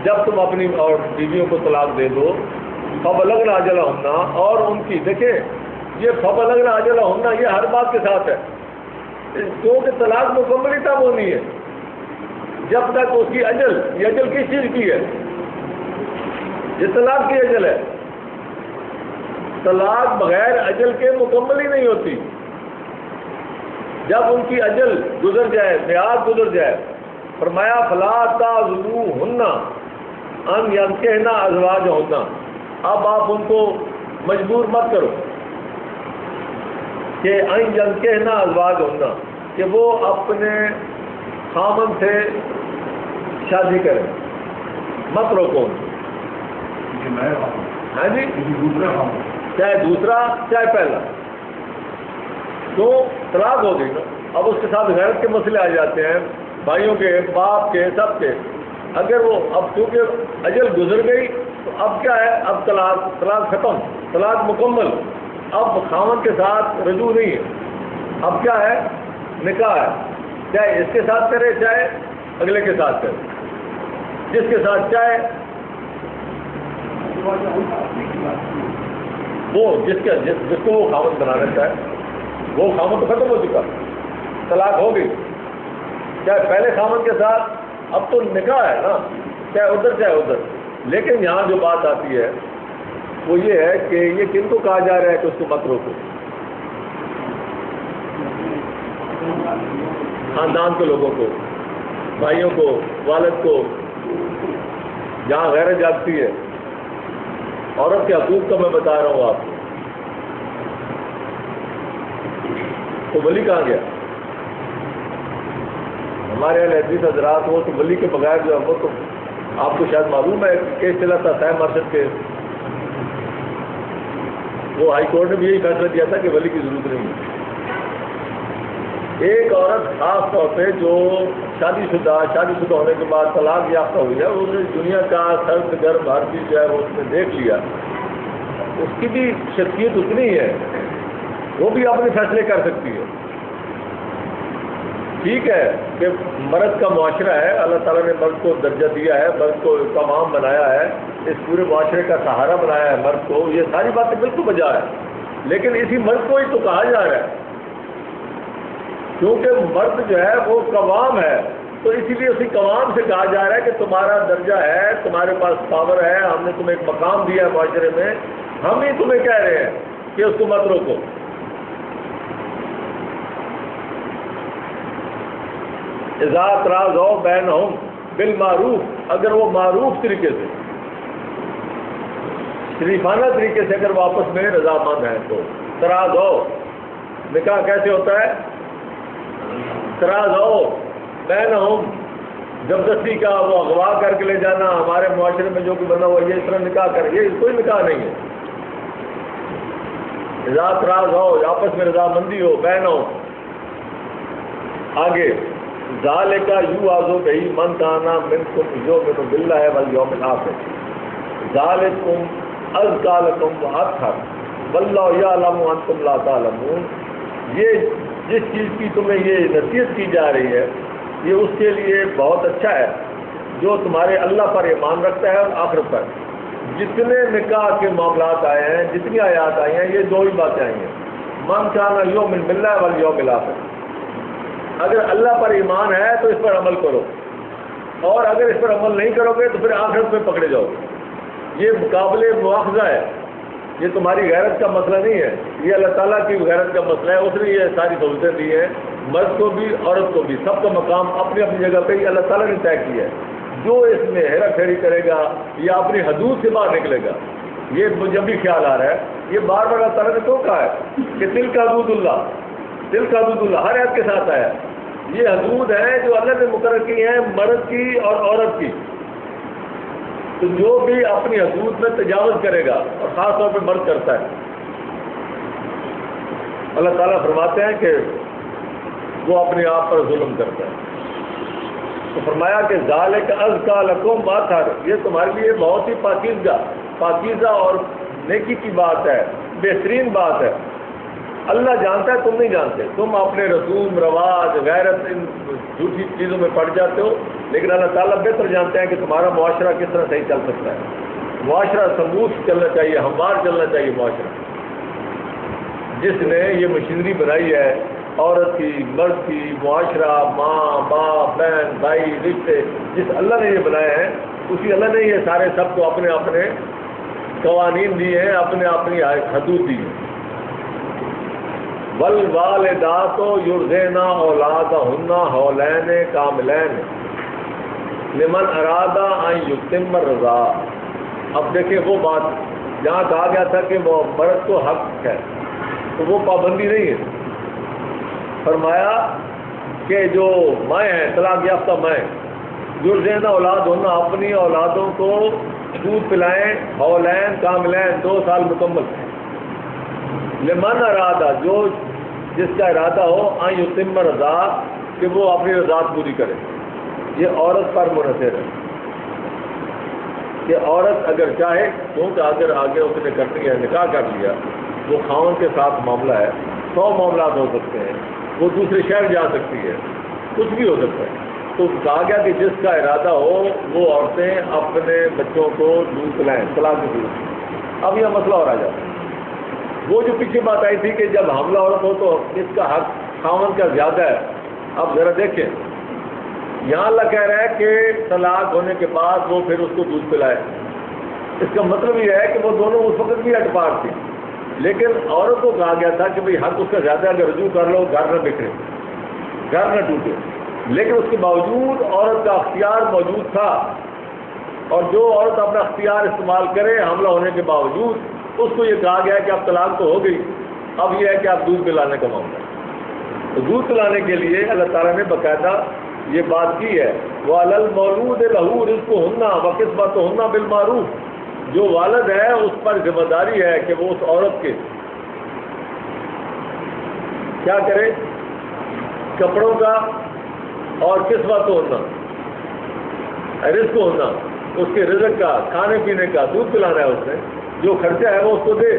جب تم اپنی اور بیویوں کو طلاق دے دو، فَبَلَغْنَ أَجَلَهُنَّ، اور ان کی دیکھیں یہ فَبَلَغْنَ أَجَلَهُنَّ یہ ہر بات کے ساتھ ہے، کیونکہ طلاق مکمل ہی تب ہونی ہے جب تک اس کی اجل، یہ اجل کس چیز کی ہے؟ یہ طلاق کی اجل ہے۔ طلاق بغیر اجل کے مکمل ہی نہیں ہوتی۔ جب ان کی اجل گزر جائے، میعاد گزر جائے، فرمایا فَلَا تَعْضُلُوهُنَّ أَنْ يَنكِحْنَ أَزْوَاجَهُنَّ، اب آپ ان کو مجبور مت کرو کہ أَنْ يَنكِحْنَ أَزْوَاجَهُنَّ، کہ وہ اپنے خامن سے شادی کریں، مت روکو۔ کہ میں ہاں جی، کسی دوسرے ہوں چاہے دوسرا چاہے پہلا، تو طلاق ہو گئی نا۔ اب اس کے ساتھ غیرت کے مسئلے آ جاتے ہیں، بھائیوں کے، باپ کے، سب کے۔ اگر وہ اب کیونکہ اجل گزر گئی تو اب کیا ہے، اب طلاق ختم، طلاق مکمل۔ اب خاوند کے ساتھ رجوع نہیں ہے، اب کیا ہے، نکاح ہے، چاہے اس کے ساتھ کرے چاہے اگلے کے ساتھ کرے، جس کے ساتھ چاہے وہ جس کو وہ خاوند بنانا چاہے، وہ خاوند تو ختم ہو چکا، طلاق ہو گئی، چاہے پہلے خاوند کے ساتھ، اب تو نکاح ہے نا، چاہے ادھر چاہے ادھر۔ لیکن یہاں جو بات آتی ہے وہ یہ ہے کہ یہ کن کو کہا جا رہا ہے کہ اس کو مت روکو؟ خاندان کے لوگوں کو، بھائیوں کو، والد کو، جہاں غیرت جاگتی ہے۔ عورت کے حقوق کا میں بتا رہا ہوں آپ کو۔ تو ولی کہاں گیا؟ ہمارے یہاں حدیث حضرات وہ تو ولی کے بغیر جو ہے وہ تو آپ کو شاید معلوم ہے، کیس چلا تھا طے مرشد کے، وہ ہائی کورٹ نے بھی یہی فیصلہ دیا تھا کہ ولی کی ضرورت نہیں ہے۔ ایک عورت خاص طور پہ جو شادی شدہ ہونے کے بعد طلاق یافتہ ہوئی ہے، اس نے دنیا کا سرد گرم ہر چیز جو ہے وہ اس نے دیکھ لیا، اس کی بھی شخصیت اتنی ہے، وہ بھی اپنے فیصلے کر سکتی ہے۔ ٹھیک ہے کہ مرد کا معاشرہ ہے، اللہ تعالیٰ نے مرد کو درجہ دیا ہے، مرد کو تمام بنایا ہے، اس پورے معاشرے کا سہارا بنایا ہے مرد کو، یہ ساری باتیں بالکل بجا ہے۔ لیکن اسی مرد کو ہی تو کہا جا رہا ہے، کیونکہ مرد جو ہے وہ قوام ہے، تو اسی لیے اسی قوام سے کہا جا رہا ہے کہ تمہارا درجہ ہے، تمہارے پاس پاور ہے، ہم نے تمہیں ایک مقام دیا ہے معاشرے میں، ہم ہی تمہیں کہہ رہے ہیں کہ اس کو مت روکو۔ اذا تراضوا بینہم بالمعروف، اگر وہ معروف طریقے سے، شریفانہ طریقے سے اگر وہ آپس میں رضامند ہیں تو تراضوا، نکاح کیسے ہوتا ہے؟ تراضوا بینہم، زبردستی کا وہ اغوا کر کے لے جانا، ہمارے معاشرے میں جو کہ بنا ہوا یہ اس طرح نکاح کرے، یہ کوئی نکاح نہیں ہے۔ اذا تراضوا، آپس میں رضامندی ہو، بینہم۔ آگے ذالک یوعظ بہ من کان منکم یؤمن باللہ والیوم الآخر ذالکم ازکی لکم واطہر واللہ یعلم وانتم لا تعلمون۔ یہ جس چیز کی تمہیں یہ نصیحت کی جا رہی ہے، یہ اس کے لیے بہت اچھا ہے جو تمہارے اللہ پر ایمان رکھتا ہے اور آخرت پر۔ جتنے نکاح کے معاملات آئے ہیں، جتنی آیات آئی ہیں، یہ دو ہی باتیں آئی ہیں، من کان یؤمن باللہ والیوم الآخر۔ اگر اللہ پر ایمان ہے تو اس پر عمل کرو، اور اگر اس پر عمل نہیں کرو گے تو پھر آخرت میں پکڑے جاؤ گے۔ یہ مقابلے مواخذہ ہے، یہ تمہاری غیرت کا مسئلہ نہیں ہے، یہ اللہ تعالیٰ کی غیرت کا مسئلہ ہے۔ اس نے یہ ساری سہولتیں دی ہیں، مرد کو بھی عورت کو بھی، سب کا مقام اپنی اپنی جگہ پہ اللہ تعالیٰ نے طے کیا ہے۔ جو اس میں ہیرا پھیری کرے گا یا اپنی حدود سے باہر نکلے گا، یہ مجھے بھی خیال آ رہا ہے، یہ بار بار اللہ تعالیٰ نے تو کہا ہے کہ دل کا حدود اللہ، دل کا حدود اللہ ہر ایت کے ساتھ آیا۔ یہ حدود ہیں جو اللہ نے مقرر کی ہیں مرد کی اور عورت کی، تو جو بھی اپنی حدود میں تجاوز کرے گا، اور خاص طور پہ مرد کرتا ہے، اللہ تعالیٰ فرماتے ہیں کہ وہ اپنے آپ پر ظلم کرتا ہے۔ تو فرمایا کہ ذالک ازکی لکم واطہر، یہ تمہارے لیے بہت ہی پاکیزہ اور نیکی کی بات ہے، بہترین بات ہے۔ اللہ جانتا ہے، تم نہیں جانتے، تم اپنے رسوم رواج غیرت ان جھوٹی چیزوں میں پڑ جاتے ہو، لیکن اللہ تعالیٰ بہتر جانتے ہیں کہ تمہارا معاشرہ کس طرح صحیح چل سکتا ہے۔ معاشرہ سموتھ چلنا چاہیے، ہموار چلنا چاہیے معاشرہ۔ جس نے یہ مشینری بنائی ہے، عورت کی، مرد کی، معاشرہ، ماں باپ بہن بھائی رشتے، جس اللہ نے یہ بنایا ہے، اسی اللہ نے یہ سارے سب کو اپنے اپنے قوانین دیے ہیں، اپنے اپنی حدود دی ہیں۔ والوالدات یرضعن اولادہن حولین کاملین لمن اراد ان یتم الرضاع۔ اب دیکھیں وہ بات جہاں کہا گیا تھا کہ وہ مرد کو حق ہے، تو وہ پابندی نہیں ہے۔ فرمایا کہ جو مائیں ہیں، طلاق یافتہ مائیں، یرضعن اولادہن اپنی اولادوں کو دودھ پلائیں حولین کاملین 2 سال مکمل لمن ارادہ جس کا ارادہ ہو ان یتم الرضاع کہ وہ اپنی رضاعت پوری کرے. یہ عورت پر منحصر ہے کہ عورت اگر چاہے، کیونکہ اگر آگے اس نے کرنی ہے نکاح کر لیا، وہ خاوند کے ساتھ معاملہ ہے، 100 معاملات ہو سکتے ہیں، وہ دوسرے شہر جا سکتی ہے، کچھ بھی ہو سکتا ہے. تو کہا گیا کہ جس کا ارادہ ہو وہ عورتیں اپنے بچوں کو دودھ پلائیں طلاق کی دودھ. اب یہ مسئلہ اور آ جاتا ہے. وہ جو پیچھے بات آئی تھی کہ جب حاملہ عورت ہو تو اس کا حق خاوند کا زیادہ ہے. اب ذرا دیکھیں، یہاں اللہ کہہ رہا ہے کہ طلاق ہونے کے بعد وہ پھر اس کو دودھ پلائے. اس کا مطلب یہ ہے کہ وہ دونوں اس وقت بھی اٹپار تھی، لیکن عورت کو کہا گیا تھا کہ بھئی حق اس کا زیادہ ہے، اگر رجوع کر لو گھر نہ بکھرے، گھر نہ ٹوٹے. لیکن اس کے باوجود عورت کا اختیار موجود تھا، اور جو عورت اپنا اختیار استعمال کرے حاملہ ہونے کے باوجود، اس کو یہ کہا گیا کہ اب طلاق تو ہو گئی، اب یہ ہے کہ آپ دودھ پلانے کا معاملہ ہے. تو دودھ پلانے کے لیے اللہ تعالیٰ نے باقاعدہ یہ بات کی ہے، وَعَلَى الْمَوْلُودِ لَهُ رِزْقُهُنَّ وَكِسْوَتُهُنَّ بِالْمَعْرُوفِ. جو والد ہے اس پر ذمہ داری ہے کہ وہ اس عورت کے کیا کرے، کپڑوں کا اور کسوتُهُنَّ رزقُهُنَّ، اس کے رزق کا، کھانے پینے کا، دودھ پلانا ہے، اس نے جو خرچہ ہے وہ اس کو دے.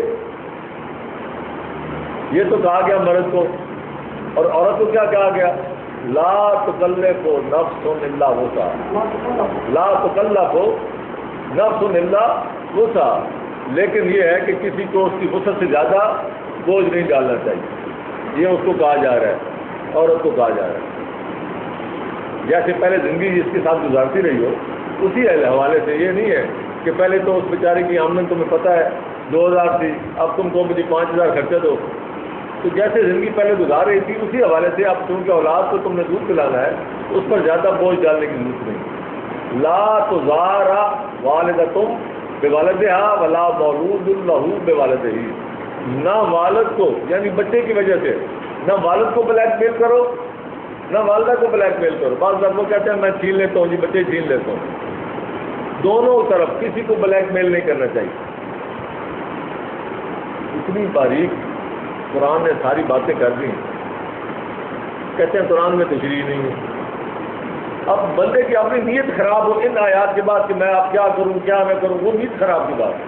یہ تو کہا گیا مرد کو. اور عورت کو کیا کہا گیا؟ لا تکلف نفس الا وسعها، لا تکلف نفس الا وسعها. لیکن یہ ہے کہ کسی کو اس کی وسعت سے زیادہ بوجھ نہیں ڈالنا چاہیے. یہ اس کو کہا جا رہا ہے، عورت کو کہا جا رہا ہے. جیسے پہلے زندگی جس کے ساتھ گزارتی رہی ہو اسی حوالے سے. یہ نہیں ہے کہ پہلے تو اس بیچارے کی آمدن تمہیں پتہ ہے 2000 تھی، اب تم کو مجھے 5000 خرچہ دو. تو جیسے زندگی پہلے گزار رہی تھی اسی حوالے سے اب چونکہ اولاد کو تم نے دودھ پلانا ہے اس پر زیادہ بوجھ ڈالنے کی ضرورت نہیں. لا تضار والدتم بوالدها ولا مولود له بوالدہ. نہ والد کو یعنی بچے کی وجہ سے نہ والد کو بلیک میل کرو نہ والدہ کو بلیک میل کرو. بعض لوگ کہتے ہیں میں چھین لیتا ہوں جی، بچے چھین لیتا ہوں. دونوں طرف کسی کو بلیک میل نہیں کرنا چاہیے. اتنی باریک قرآن نے ساری باتیں کر دی. کہتے ہیں قرآن میں تشریح نہیں ہے. اب بندے کی اپنی نیت خراب ہو ان آیات کے بعد کہ میں اب کیا کروں کیا میں کروں، وہ نیت خراب کی بات ہے.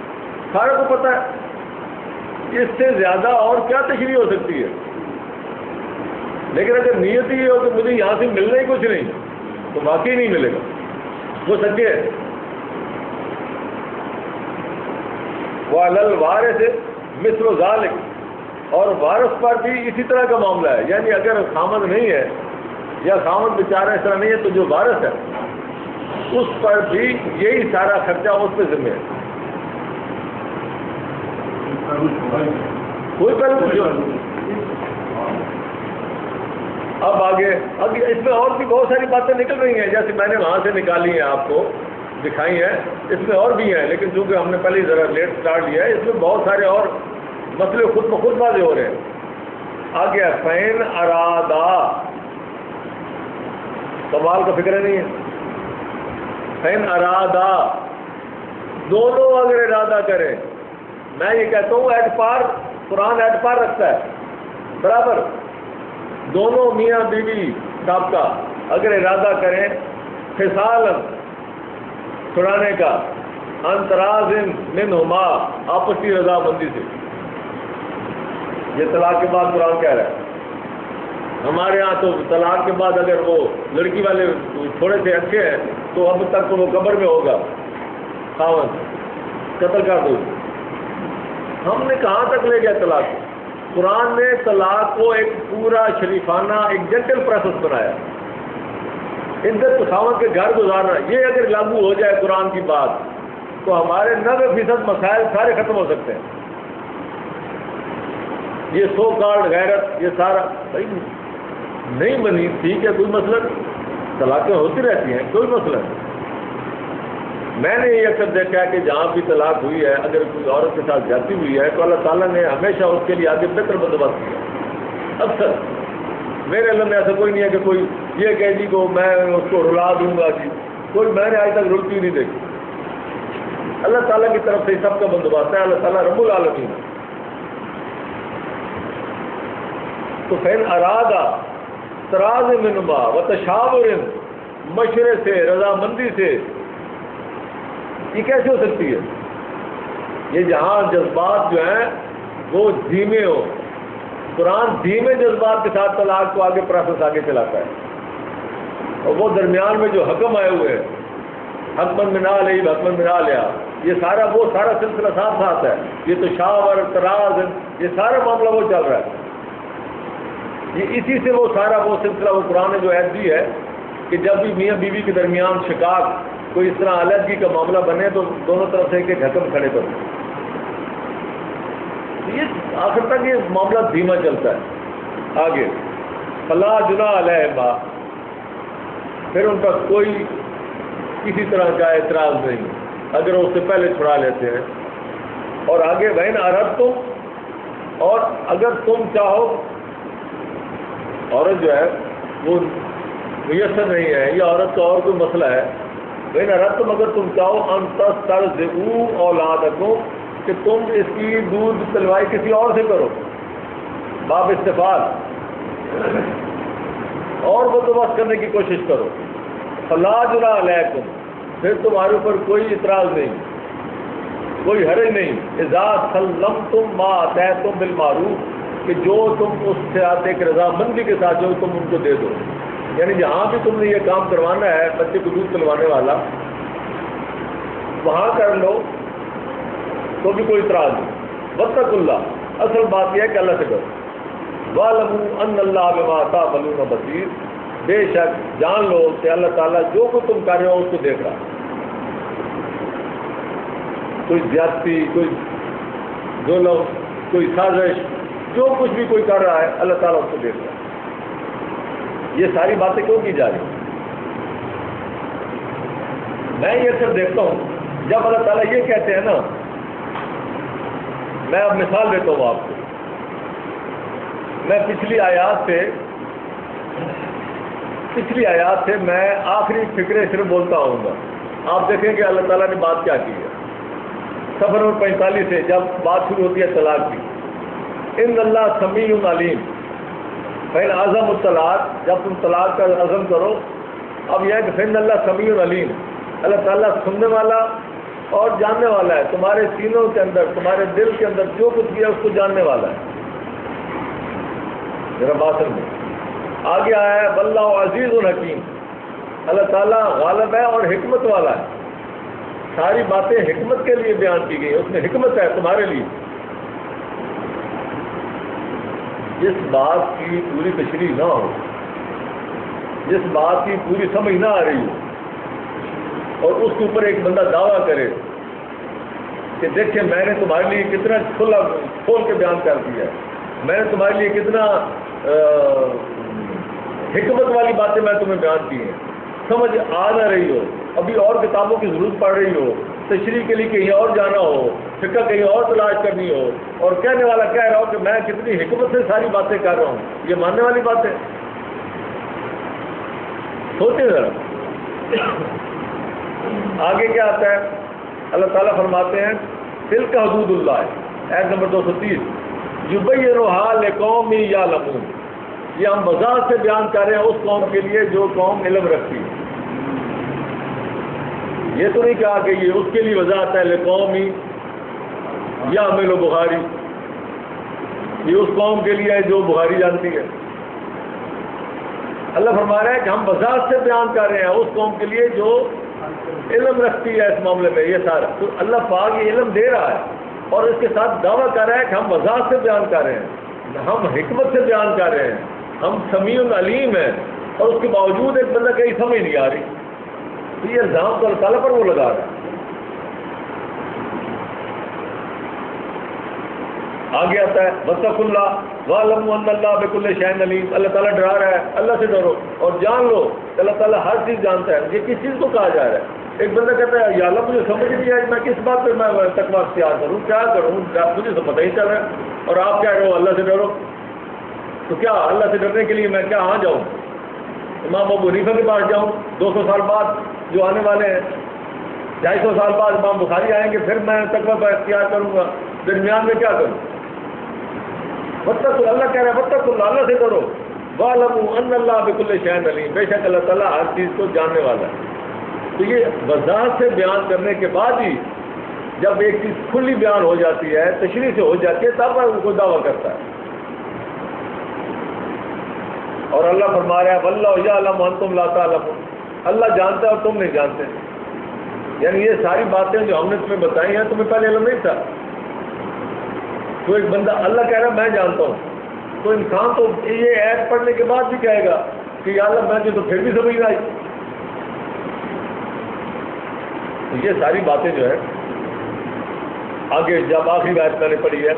سارے کو پتہ ہے اس سے زیادہ اور کیا تشریح ہو سکتی ہے. لیکن اگر نیت ہی ہو کہ مجھے یہاں سے ملنا ہی کچھ نہیں تو واقعی نہیں ملے گا. وہ سچے ہے. وَعَلَى الْوَارِثِ مِثْلُ ذَلِكَ، اور وارث پر بھی اسی طرح کا معاملہ ہے. یعنی اگر خامد نہیں ہے یا خامد بیچارہ اس طرح نہیں ہے تو جو وارث ہے اس پر بھی یہی سارا خرچہ اس پہ ذمہ ہے. کوئی پہلو اب آگے اس میں اور بھی بہت ساری باتیں نکل رہی ہیں، جیسے میں نے وہاں سے نکالی ہیں آپ کو دکھائی ہیں. اس میں اور بھی ہیں لیکن چونکہ ہم نے پہلے ذرا لیٹ سٹارٹ لیا ہے، اس میں بہت سارے اور مسئلے خود بخود واضح ہو رہے ہیں. آگے فین ارادہ، سوال کا فکر نہیں ہے. فین ارادہ، دونوں اگر ارادہ کریں. میں یہ کہتا ہوں at par, Quran at par رکھتا ہے برابر. دونوں میاں بیوی سابقہ اگر ارادہ کریں فصال چھڑانے کا، انتراز منہما، آپسی رضامندی سے. یہ طلاق کے بعد قرآن کہہ رہا ہے. ہمارے ہاں تو طلاق کے بعد اگر وہ لڑکی والے تھوڑے سے اچھے ہیں تو اب تک تو وہ قبر میں ہوگا، خاوند قتل کر دو. ہم نے کہاں تک لے گیا طلاق کو؟ قرآن نے طلاق کو ایک پورا شریفانہ ایک جنٹل پروسیس بنایا. عزت خاوند کے گھر گزارنا، یہ اگر لاگو ہو جائے قرآن کی بات تو ہمارے 90% مسائل سارے ختم ہو سکتے ہیں. یہ سو کارڈ غیرت یہ سارا بھائی نہیں بنی ٹھیک ہے، کوئی مسئلہ نہیں. طلاقیں ہوتی رہتی ہیں، کوئی مسئلہ نہیں. میں نے یہ اکثر دیکھا ہے کہ جہاں بھی طلاق ہوئی ہے اگر کوئی عورت کے ساتھ زیادتی ہوئی ہے تو اللہ تعالیٰ نے ہمیشہ اس کے لیے آگے بہتر بندوبست کیا. اکثر میرے علم میں ایسا کوئی نہیں ہے کہ کوئی یہ کہہ جی کو میں اس کو رلا دوں گا جی کوئی میں نے آج تک رلتی نہیں دیکھی. اللہ تعالیٰ کی طرف سے سب کا بندوبست ہے. اللہ تعالیٰ رب العالمین ہے. تو فین ارادہ تراز منما و تشاور مشورے سے رضامندی سے یہ کیسے ہو سکتی ہے؟ یہ جہاں جذبات جو ہیں وہ دھیمے ہو. قرآن دھیمے جذبات کے ساتھ طلاق کو آگے پروسیس آگے چلاتا ہے. اور وہ درمیان میں جو حکم آئے ہوئے ہیں حکمن بنا لئی حکمن بنا لیا یہ سارا وہ سارا سلسلہ ساتھ ساتھ ہے. یہ تو شاور تراز یہ سارا معاملہ وہ چل رہا ہے. یہ اسی سے وہ سارا وہ سلسلہ وہ قرآن نے جو عہد دی ہے کہ جب بھی میاں بیوی کے درمیان شقاق کوئی اس طرح علیحدگی کا معاملہ بنے تو دونوں طرف سے ایک حکم کھڑے کرو. یہ آخر تک یہ معاملہ دھیما چلتا ہے. آگے فلا جناح علیہما پھر ان کا کوئی کسی طرح کا اعتراض نہیں اگر اس سے پہلے چھڑا لیتے ہیں. اور آگے بہن عرب تم اور اگر تم چاہو عورت جو ہے وہ میسر نہیں ہے یا عورت کا اور کوئی مسئلہ ہے بہن عرب تم اگر تم چاہو ان تسترضعوا اولادکم کہ تم اس کی دودھ پلوائی کسی اور سے کرو باب استفال اور بندوبست کرنے کی کوشش کرو. فلا جناح علیکم پھر تمہارے اوپر کوئی اعتراض نہیں کوئی حرج نہیں. اذا سلمتم ما آتیتم بالمعروف کہ جو تم اس سے آتے کہ رضامندی کے ساتھ جو تم ان کو دے دو. یعنی جہاں بھی تم نے یہ کام کروانا ہے بچے کو دودھ پلوانے والا وہاں کر لو تو بھی کوئی اعتراض نہیں. واتقوا اللہ اصل بات یہ ہے کہ اللہ سے ڈرو. وَاعْلَمُوا أَنَّ اللَّهَ بِمَا تَعْمَلُونَ بَصِيرٌ بے شک جان لو کہ اللہ تعالیٰ جو کچھ تم کر رہے ہو اس کو دیکھ رہا. کوئی زیادتی کوئی ظلم کوئی سازش جو کچھ بھی کوئی کر رہا ہے اللہ تعالیٰ اس کو دیکھ رہا ہے. یہ ساری باتیں کیوں کی جا رہی ہیں؟ میں یہ اکثر دیکھتا ہوں جب اللہ تعالیٰ یہ کہتے ہیں نا میں اب مثال دیتا ہوں آپ کو. میں پچھلی آیات سے میں آخری فکرے صرف بولتا ہوں گا. آپ دیکھیں کہ اللہ تعالیٰ نے بات کیا کی ہے. صفحہ نمبر 45 سے جب بات شروع ہوتی ہے طلاق کی. ان اللہ سمیع علیم فإن عزم الطلاق جب تم طلاق کا عزم کرو. اب یہ ہے کہ فإن اللہ سمیع علیم اللہ تعالیٰ سننے والا اور جاننے والا ہے. تمہارے سینوں کے اندر تمہارے دل کے اندر جو کچھ بھی ہے اس کو جاننے والا ہے. میرا بات سمجھے. آگے آیا ہے واللہ عزیز الحکیم اللہ تعالیٰ غالب ہے اور حکمت والا ہے. ساری باتیں حکمت کے لیے بیان کی گئی. اس میں حکمت ہے تمہارے لیے. جس بات کی پوری تشریح نہ ہو جس بات کی پوری سمجھ نہ آ رہی ہو اور اس کے اوپر ایک بندہ دعویٰ کرے کہ دیکھیں میں نے تمہارے لیے کتنا کھول کے بیان کر دیا ہے میں نے تمہارے لیے کتنا حکمت والی باتیں میں تمہیں بیان کی ہیں سمجھ آ نہ رہی ہو ابھی اور کتابوں کی ضرورت پڑ رہی ہو تشریح کے لیے کہیں اور جانا ہو فقہ کہیں اور تلاش کرنی ہو اور کہنے والا کہہ رہا ہو کہ میں کتنی حکمت سے ساری باتیں کر رہا ہوں یہ ماننے والی بات ہے. سوچیں ذرا. آگے کیا آتا ہے اللہ تعالیٰ فرماتے ہیں تلک حدود اللہ آیت نمبر 230 یبینھا لقوم یعلمون یہ ہم وضاحت سے بیان کر رہے ہیں اس قوم کے لیے جو قوم علم رکھتی ہے. یہ تو نہیں کہا کہ یہ اس کے لیے وضاحت ہے لقوم یا عمل و بخاری یہ اس قوم کے لیے ہے جو بخاری جانتی ہے. اللہ فرما رہا ہے کہ ہم وضاحت سے بیان کر رہے ہیں اس قوم کے لیے جو علم رکھتی ہے اس معاملے میں. یہ سارا تو اللہ پاک یہ علم دے رہا ہے اور اس کے ساتھ دعویٰ کر رہا ہے کہ ہم وضاحت سے بیان کر رہے ہیں ہم حکمت سے بیان کر رہے ہیں ہم سمیع علیم ہیں اور اس کے باوجود ایک بندہ کہیں سمجھ نہیں آ رہی. تو یہ الزام تو اللہ تعالیٰ پر وہ لگا رہا ہے. آگے آتا ہے واتقوا اللہ واعلموا ان اللہ بكل شيء علیم اللہ تعالیٰ ڈرا رہا ہے اللہ سے ڈرو اور جان لو کہ اللہ تعالیٰ ہر چیز جانتا ہے. یہ کس چیز کو کہا جا رہا ہے؟ ایک بندہ کہتا ہے یا اللہ مجھے سمجھ نہیں آئی میں کس بات پہ میں تقویٰ اختیار کروں کیا کروں مجھے تو پتہ ہی چل رہا ہے اور آپ کیا کہو اللہ سے ڈرو. تو کیا اللہ سے ڈرنے کے لیے میں کیا ہاں جاؤں امام ابو حنیفہ کے پاس جاؤں 200 سال بعد جو آنے والے ہیں. 250 سال بعد امام بخاری آئیں گے, پھر میں تقویٰ پر اختیار کروں گا. درمیان میں کیا کروں؟ واتقوا اللہ کہہ رہا ہے واتقوا اللہ, اللہ سے ڈرو. وَاعْلَمُوا أَنَّ اللَّهَ بِكُلِّ شَيْءٍ عَلِيمٌ, بے شک اللہ تعالیٰ ہر چیز کو جاننے والا ہے. تو یہ وضاحت سے بیان کرنے کے بعد ہی جب ایک چیز کھلی بیان ہو جاتی ہے, تشریح سے ہو جاتی ہے, تب ان کو دعویٰ کرتا ہے. اور اللہ فرما رہا ہے وَاللَّهُ يَعْلَمُ وَأَنْتُمْ لَا تَعْلَمُونَ, اللہ جانتا ہے اور تم نہیں جانتے. یعنی یہ ساری باتیں جو ہم نے تمہیں بتائی ہیں تمہیں پہلے علم نہیں تھا. تو ایک بندہ اللہ کہہ رہا ہے میں جانتا ہوں, تو انسان تو یہ ایپ پڑھنے کے بعد بھی کہے گا کہ یا اللہ میں تو پھر بھی سمجھ نہ آئی. یہ ساری باتیں جو ہے آگے جب آخری بات میں نے پڑھی ہے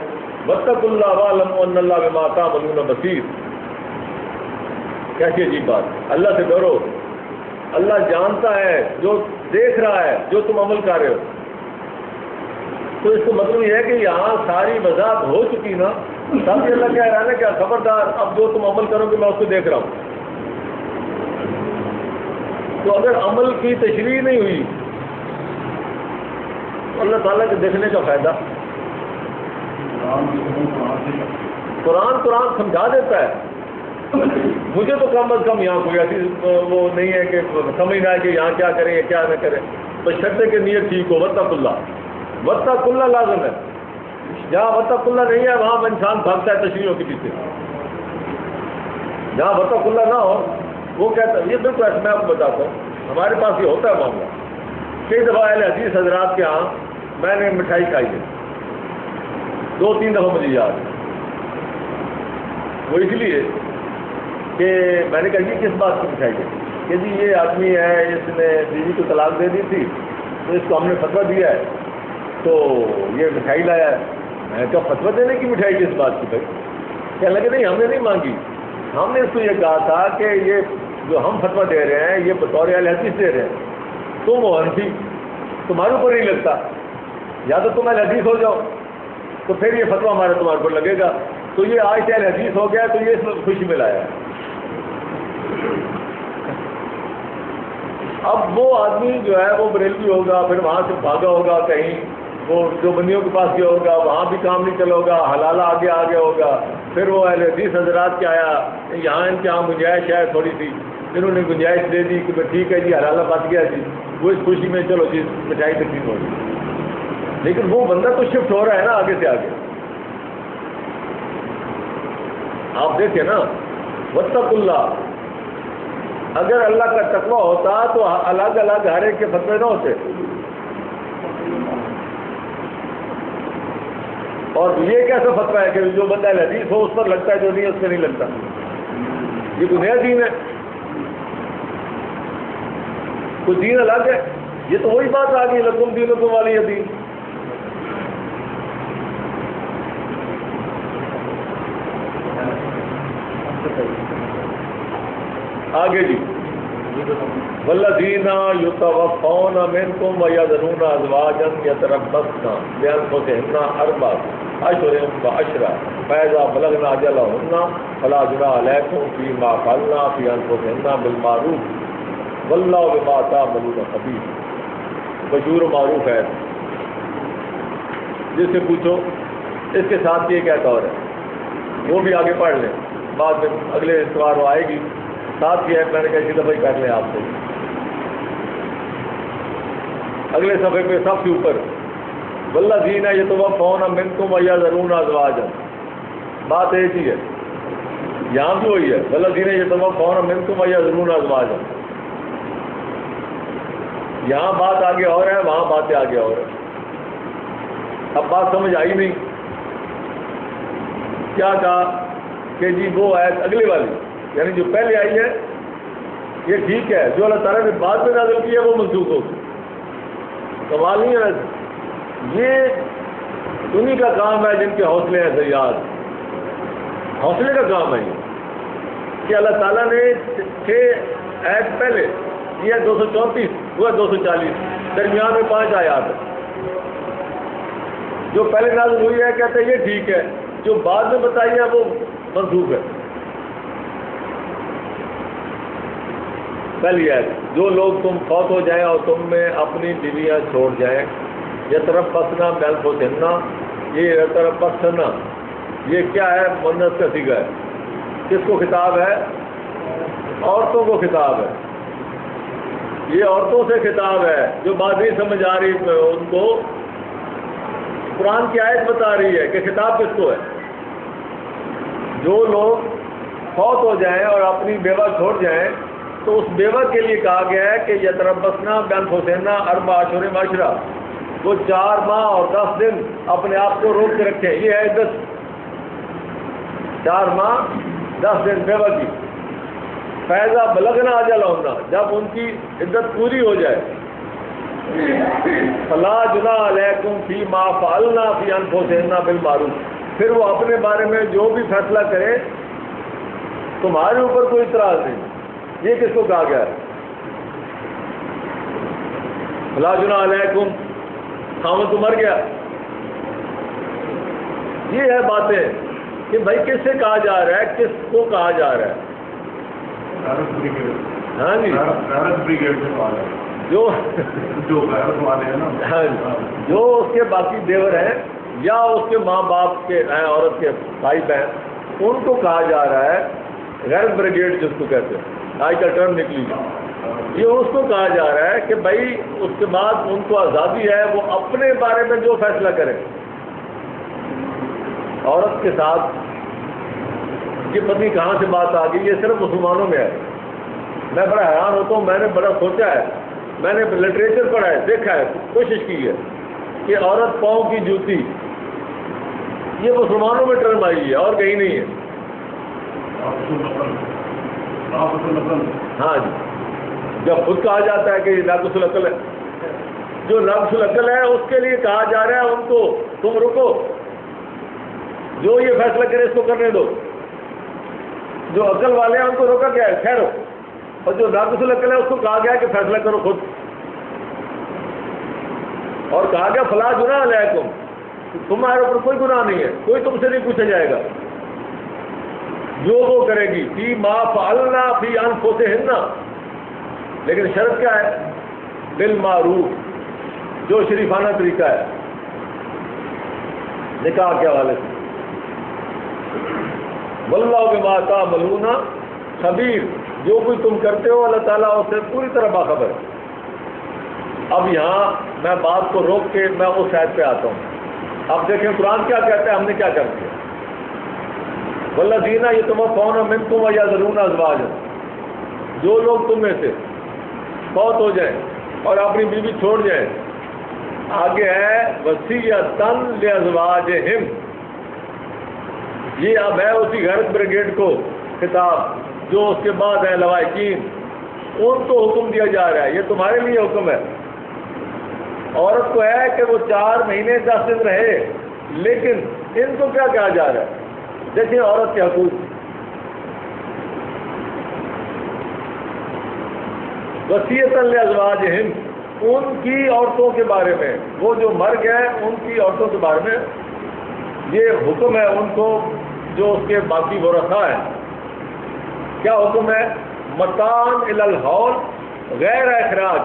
واتقوا اللہ واعلموا ان اللہ بما تعملون بصیر. کیسی عجیب بات, اللہ سے ڈرو, اللہ جانتا ہے, جو دیکھ رہا ہے جو تم عمل کر رہے ہو. تو اس کا مطلب یہ ہے کہ یہاں ساری وضاحت ہو چکی نا, تب بھی اللہ کہہ رہا ہے نا کیا خبردار اب جو تم عمل کرو گے میں اس کو دیکھ رہا ہوں. تو اگر عمل کی تشریح نہیں ہوئی تو اللہ تعالیٰ کے دیکھنے کا فائدہ. قرآن سمجھا دیتا ہے. مجھے تو کم از کم یہاں کوئی ایسی وہ نہیں ہے کہ سمجھنا ہے کہ یہاں کیا کریں یا کیا نہ کریں, تو شرط کہ نیت ٹھیک ہو. واتقوا اللہ لازم ہے. جہاں واتقوا اللہ نہیں ہے وہاں انسان بھاگتا ہے تشریحوں کے پیچھے. جہاں واتقوا اللہ نہ ہو وہ کہتا ہے, یہ بالکل ایسا میں آپ کو بتاتا ہوں, ہمارے پاس یہ ہوتا ہے معاملہ. کئی دفعہ اہل حدیث حضرات کے ہاں میں نے مٹھائی کھائی ہے, 2-3 دفعہ مجھے یاد ہے. وہ اس لیے کہ میں نے کہا یہ کس بات کی مٹھائی ہے کہ جی یہ آدمی ہے اس نے بیوی کو طلاق دے دی تھی تو اس کو ہم نے فتویٰ دیا ہے تو یہ مٹھائی لایا ہے. میں نے کہا فتویٰ دینے کی مٹھائی کس بات کی بھائی؟ کہنے لگے نہیں ہم نے نہیں مانگی, ہم نے اس کو یہ کہا تھا کہ یہ جو ہم فتویٰ دے رہے ہیں یہ بطور اہل حدیث دے رہے ہیں, تم ہو حنفی, تمہارے اوپر نہیں لگتا, یا تو تم اہل حدیث ہو جاؤ تو پھر یہ فتویٰ ہمارا تمہارے اوپر لگے گا. تو یہ آج اہل حدیث ہو گیا تو یہ اس میں خوشی میں لایا ہے. اب وہ آدمی جو ہے وہ بریلوی ہوگا, پھر وہاں سے بھاگا ہوگا کہیں, وہ جو بندیوں کے پاس گیا ہوگا, وہاں بھی کام نہیں چلا ہوگا, حلالہ آگے ہوگا, پھر وہ اہل حدیث حضرات کے آیا, یہاں ان کے یہاں گنجائش ہے تھوڑی سی, انہوں نے گنجائش دے دی کہ ٹھیک ہے جی حلالہ بچ گیا جی, وہ اس خوشی میں چلو جی مٹھائی تقسیم ہو گئی. لیکن وہ بندہ تو شفٹ ہو رہا ہے نا آگے سے آگے. آپ دیکھیں نا واتقوا اللہ, اگر اللہ کا تقویٰ ہوتا تو الگ الگ ہر ایک کے فتوے نہ ہوتے. اور یہ کیسا فتویٰ ہے کہ جو بندہ حدیث ہو اس پر لگتا ہے, جو نہیں اس پر نہیں لگتا. یہ کوئی نیا دین ہے, کوئی دین الگ ہے. یہ تو وہی بات آ گئی لکم دینکم والی دین. آگے جی والذین یتوفون منکم ویذرون ازواجا یتربصن بانفسہن اربعۃ اشہر وعشرا فاذا بلغن اجلہن فلا جناح علیکم فیما فعلن فی انفسہن بالمعروف واللہ بما تعملون خبیر. بشور و معروف ہے, جس سے پوچھو اس کے ساتھ یہ کہتا اور ہے, وہ بھی آگے پڑھ لیں, بعد میں اگلے اتوار وہ آئے گی. ساتھ یہ ہے میں نے کہا اسی دفعہ ہی کر لیں آپ سے. اگلے صفحے پہ سب سے اوپر والذین یتوفون منکم ویذرون ازواجا, بات ایک ہی ہے, یہاں بھی وہی ہے والذین یتوفون منکم ویذرون ازواجا. یہاں بات آگے اور ہے, وہاں باتیں آگے اور ہے. اب بات سمجھ آئی نہیں, کیا کہا کہ جی وہ آیت اگلے والی یعنی جو پہلے آئی ہے یہ ٹھیک ہے, جو اللہ تعالیٰ نے بعد میں نازل کی ہے وہ منسوخ ہوگی. سوال نہیں ہے ویسے, یہ انہی کا کام ہے جن کے حوصلے ہیں سیاد, حوصلے کا کام ہے یہ کہ اللہ تعالیٰ نے 6 آیت پہلے یہ 234 وہ 240 درمیان میں 5 آیات ہے. جو پہلے نازل ہوئی ہے کہتے ہیں یہ ٹھیک ہے, جو بعد میں بتائی ہے وہ منسوخ ہے. پہلی ہے جو لوگ تم فوت ہو جائیں اور تم میں اپنی بیویاں چھوڑ جائیں، یتربصن بانفسہن، یہ یتربصن یہ کیا ہے؟ مؤنث کا صیغہ ہے. کس کو خطاب ہے؟ عورتوں کو خطاب ہے. یہ عورتوں سے خطاب ہے جو بات نہیں سمجھ آ رہی ان کو قرآن کی آیت بتا رہی ہے کہ خطاب کس کو ہے. جو لوگ فوت ہو جائیں اور اپنی بیوہ چھوڑ جائیں تو اس بیوہ کے لیے کہا گیا ہے کہ یتربصن بانفسہن اربع اشہر وعشرہ، وہ 4 ماہ اور 10 دن اپنے آپ کو روک کے رکھیں. یہ ہے عدت، 4 ماہ 10 دن بیوہ کی. فیضا بلغنا اجلہن، جب ان کی عدت پوری ہو جائے، فلا جناح علیکم فیما فعلنا فی انفسہن بالمعروف، پھر وہ اپنے بارے میں جو بھی فیصلہ کرے تمہارے اوپر کوئی اعتراض نہیں. یہ کس کو کہا گیا ہے؟ فلا جناح علیکم، خاوند تو مر گیا. یہ ہے باتیں کہ بھائی کس سے کہا جا رہا ہے، کس کو کہا جا رہا ہے. ہاں جی، جو اس کے باقی دیور ہیں یا اس کے ماں باپ کے ہیں، عورت کے بھائی بہن، ان کو کہا جا رہا ہے غیر بریگیڈ جس کو کہتے ہیں، آج کا ٹرم نکلی. یہ اس کو کہا جا رہا ہے کہ بھائی اس کے بعد ان کو آزادی ہے، وہ اپنے بارے میں جو فیصلہ کریں. عورت کے ساتھ یہ پتنی کہاں سے بات آ گئی؟ یہ صرف مسلمانوں میں ہے. میں بڑا حیران ہوتا ہوں، میں نے بڑا سوچا ہے، میں نے لٹریچر پڑھا ہے، دیکھا ہے، کوشش کی ہے کہ عورت پاؤں کی جوتی یہ مسلمانوں میں ٹرم آئی ہے اور کہیں نہیں ہے. ہاں جی، جب خود کہا جاتا ہے کہ یہ ناقص العقل ہے، جو ناقص العقل ہے اس کے لیے کہا جا رہا ہے ان کو تم رکو، جو یہ فیصلہ کرے اس کو کرنے دو. جو عقل والے ہیں ان کو روکا گیا ہے ٹھہرو، اور جو ناقص العقل ہے اس کو کہا گیا کہ فیصلہ کرو خود. اور کہا گیا فلا جناح علیکم، تمہارے اوپر کوئی گناہ نہیں ہے، کوئی تم سے نہیں پوچھا جائے گا جو وہ کرے گی فی ما فعلنا فی انفسہن، لیکن شرط کیا ہے؟ بالمعروف، جو شریفانہ طریقہ ہے نکاح کے حوالے سے. واللہ بما تعملون خبیر، جو کچھ تم کرتے ہو اللہ تعالیٰ اس سے پوری طرح باخبر ہے. اب یہاں میں بات کو روک کے میں اس آیت پہ آتا ہوں. اب دیکھیں قرآن کیا کہتا ہے، ہم نے کیا کر دیا. والذین یتوفون منکم ویذرون ازواجا، جو لوگ تم میں سے فوت ہو جائیں اور اپنی بیوی چھوڑ جائیں. آگے ہے وصیۃً لازواجہم، یہ اب ہے اسی غیرت بریگیڈ کو خطاب جو اس کے بعد ہے لوائقین، ان کو حکم دیا جا رہا ہے. یہ تمہارے لیے حکم ہے. عورت کو ہے کہ وہ 4 مہینے 10 دن رہے، لیکن ان کو کیا کہا جا رہا ہے؟ دیکھیں عورت کے حقوق. وصیۃً لازواجہم، ان کی عورتوں کے بارے میں، وہ جو مر گئے ان کی عورتوں کے بارے میں یہ حکم ہے ان کو، جو اس کے باقی ورثاء ہیں. کیا حکم ہے؟ متاعً الی الحول غیر اخراج،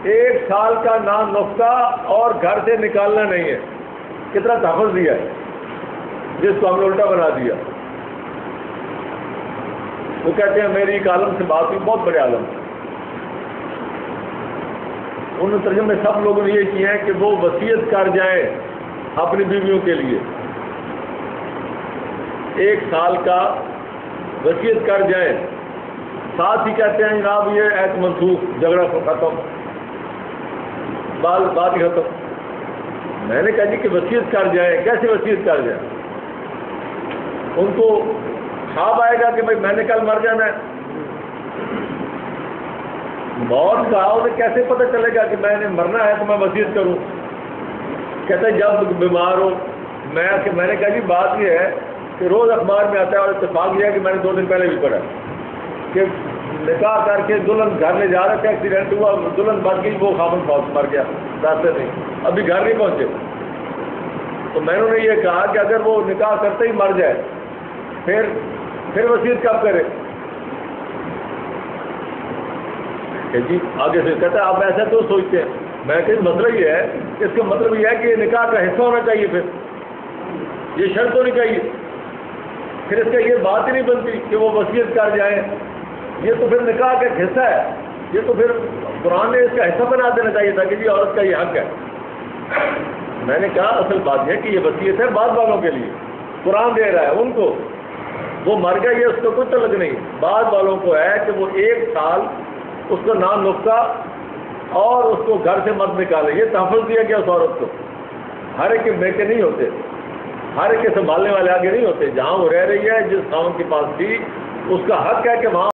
1 سال کا نام نفقہ اور گھر سے نکالنا نہیں ہے. کتنا تحفظ دیا ہے جس کو ہم نے الٹا بنا دیا. وہ کہتے ہیں میری ایک عالم سے بات ہوئی، بہت بڑے عالم، انہوں نے ترجمے سب لوگوں نے یہ کیا ہے کہ وہ وصیت کر جائیں اپنی بیویوں کے لیے، 1 سال کا وصیت کر جائیں. ساتھ ہی کہتے ہیں جناب یہ ایت منسوخ، جھگڑا ختم، بات ہی ختم. میں نے کہا جی کہ وصیت کر جائیں، کیسے وصیت کر جائیں؟ ان کو خواب آئے گا کہ بھائی میں نے کل مر جانا ہے. موت کا انہیں کیسے پتہ چلے گا کہ میں نے مرنا ہے تو میں وصیت کروں؟ کہتے ہیں جب بیمار ہو. میں نے کہا جی بات یہ ہے کہ روز اخبار میں آتا ہے، اور اتفاق یہ ہے کہ میں نے 2 دن پہلے بھی پڑھا کہ نکاح کر کے دلہن گھر لے جا رہے تھے، ایکسیڈنٹ ہوا، دلہن بچ گئی، وہ خامن فوت مر گیا راستے میں، ابھی گھر نہیں پہنچے. تو میں نے یہ کہا کہ اگر وہ نکاح کرتے ہی مر جائے پھر وصیت کب کرے؟ کہ جی آگے سے کہتا ہے آپ ایسا تو سوچتے ہیں. میں کہ مطلب یہ ہے کہ اس کا مطلب یہ ہے کہ یہ نکاح کا حصہ ہونا چاہیے، پھر یہ شرط ہونی چاہیے. پھر اس کا یہ بات ہی نہیں بنتی کہ وہ وصیت کر جائیں. یہ تو پھر نکاح کا ایک حصہ ہے. یہ تو پھر قرآن نے اس کا حصہ بنا دینا چاہیے تھا کہ جی عورت کا یہ حق ہے. میں نے کہا اصل بات یہ کہ یہ وصیت ہے بعد والوں کے لیے، قرآن دے رہا ہے ان کو. وہ مر گیا یہ اس کو کوئی تعلق نہیں. بعد والوں کو ہے کہ وہ 1 سال اس کا نام نقطہ اور اس کو گھر سے مت نکالے. یہ تحفظ دیا گیا اس عورت کو. ہر ایک کے بیٹے نہیں ہوتے، ہر ایک کے سنبھالنے والے آگے نہیں ہوتے. جہاں وہ رہ رہی ہے، جس خاوند کے پاس تھی، اس کا حق ہے کہ وہاں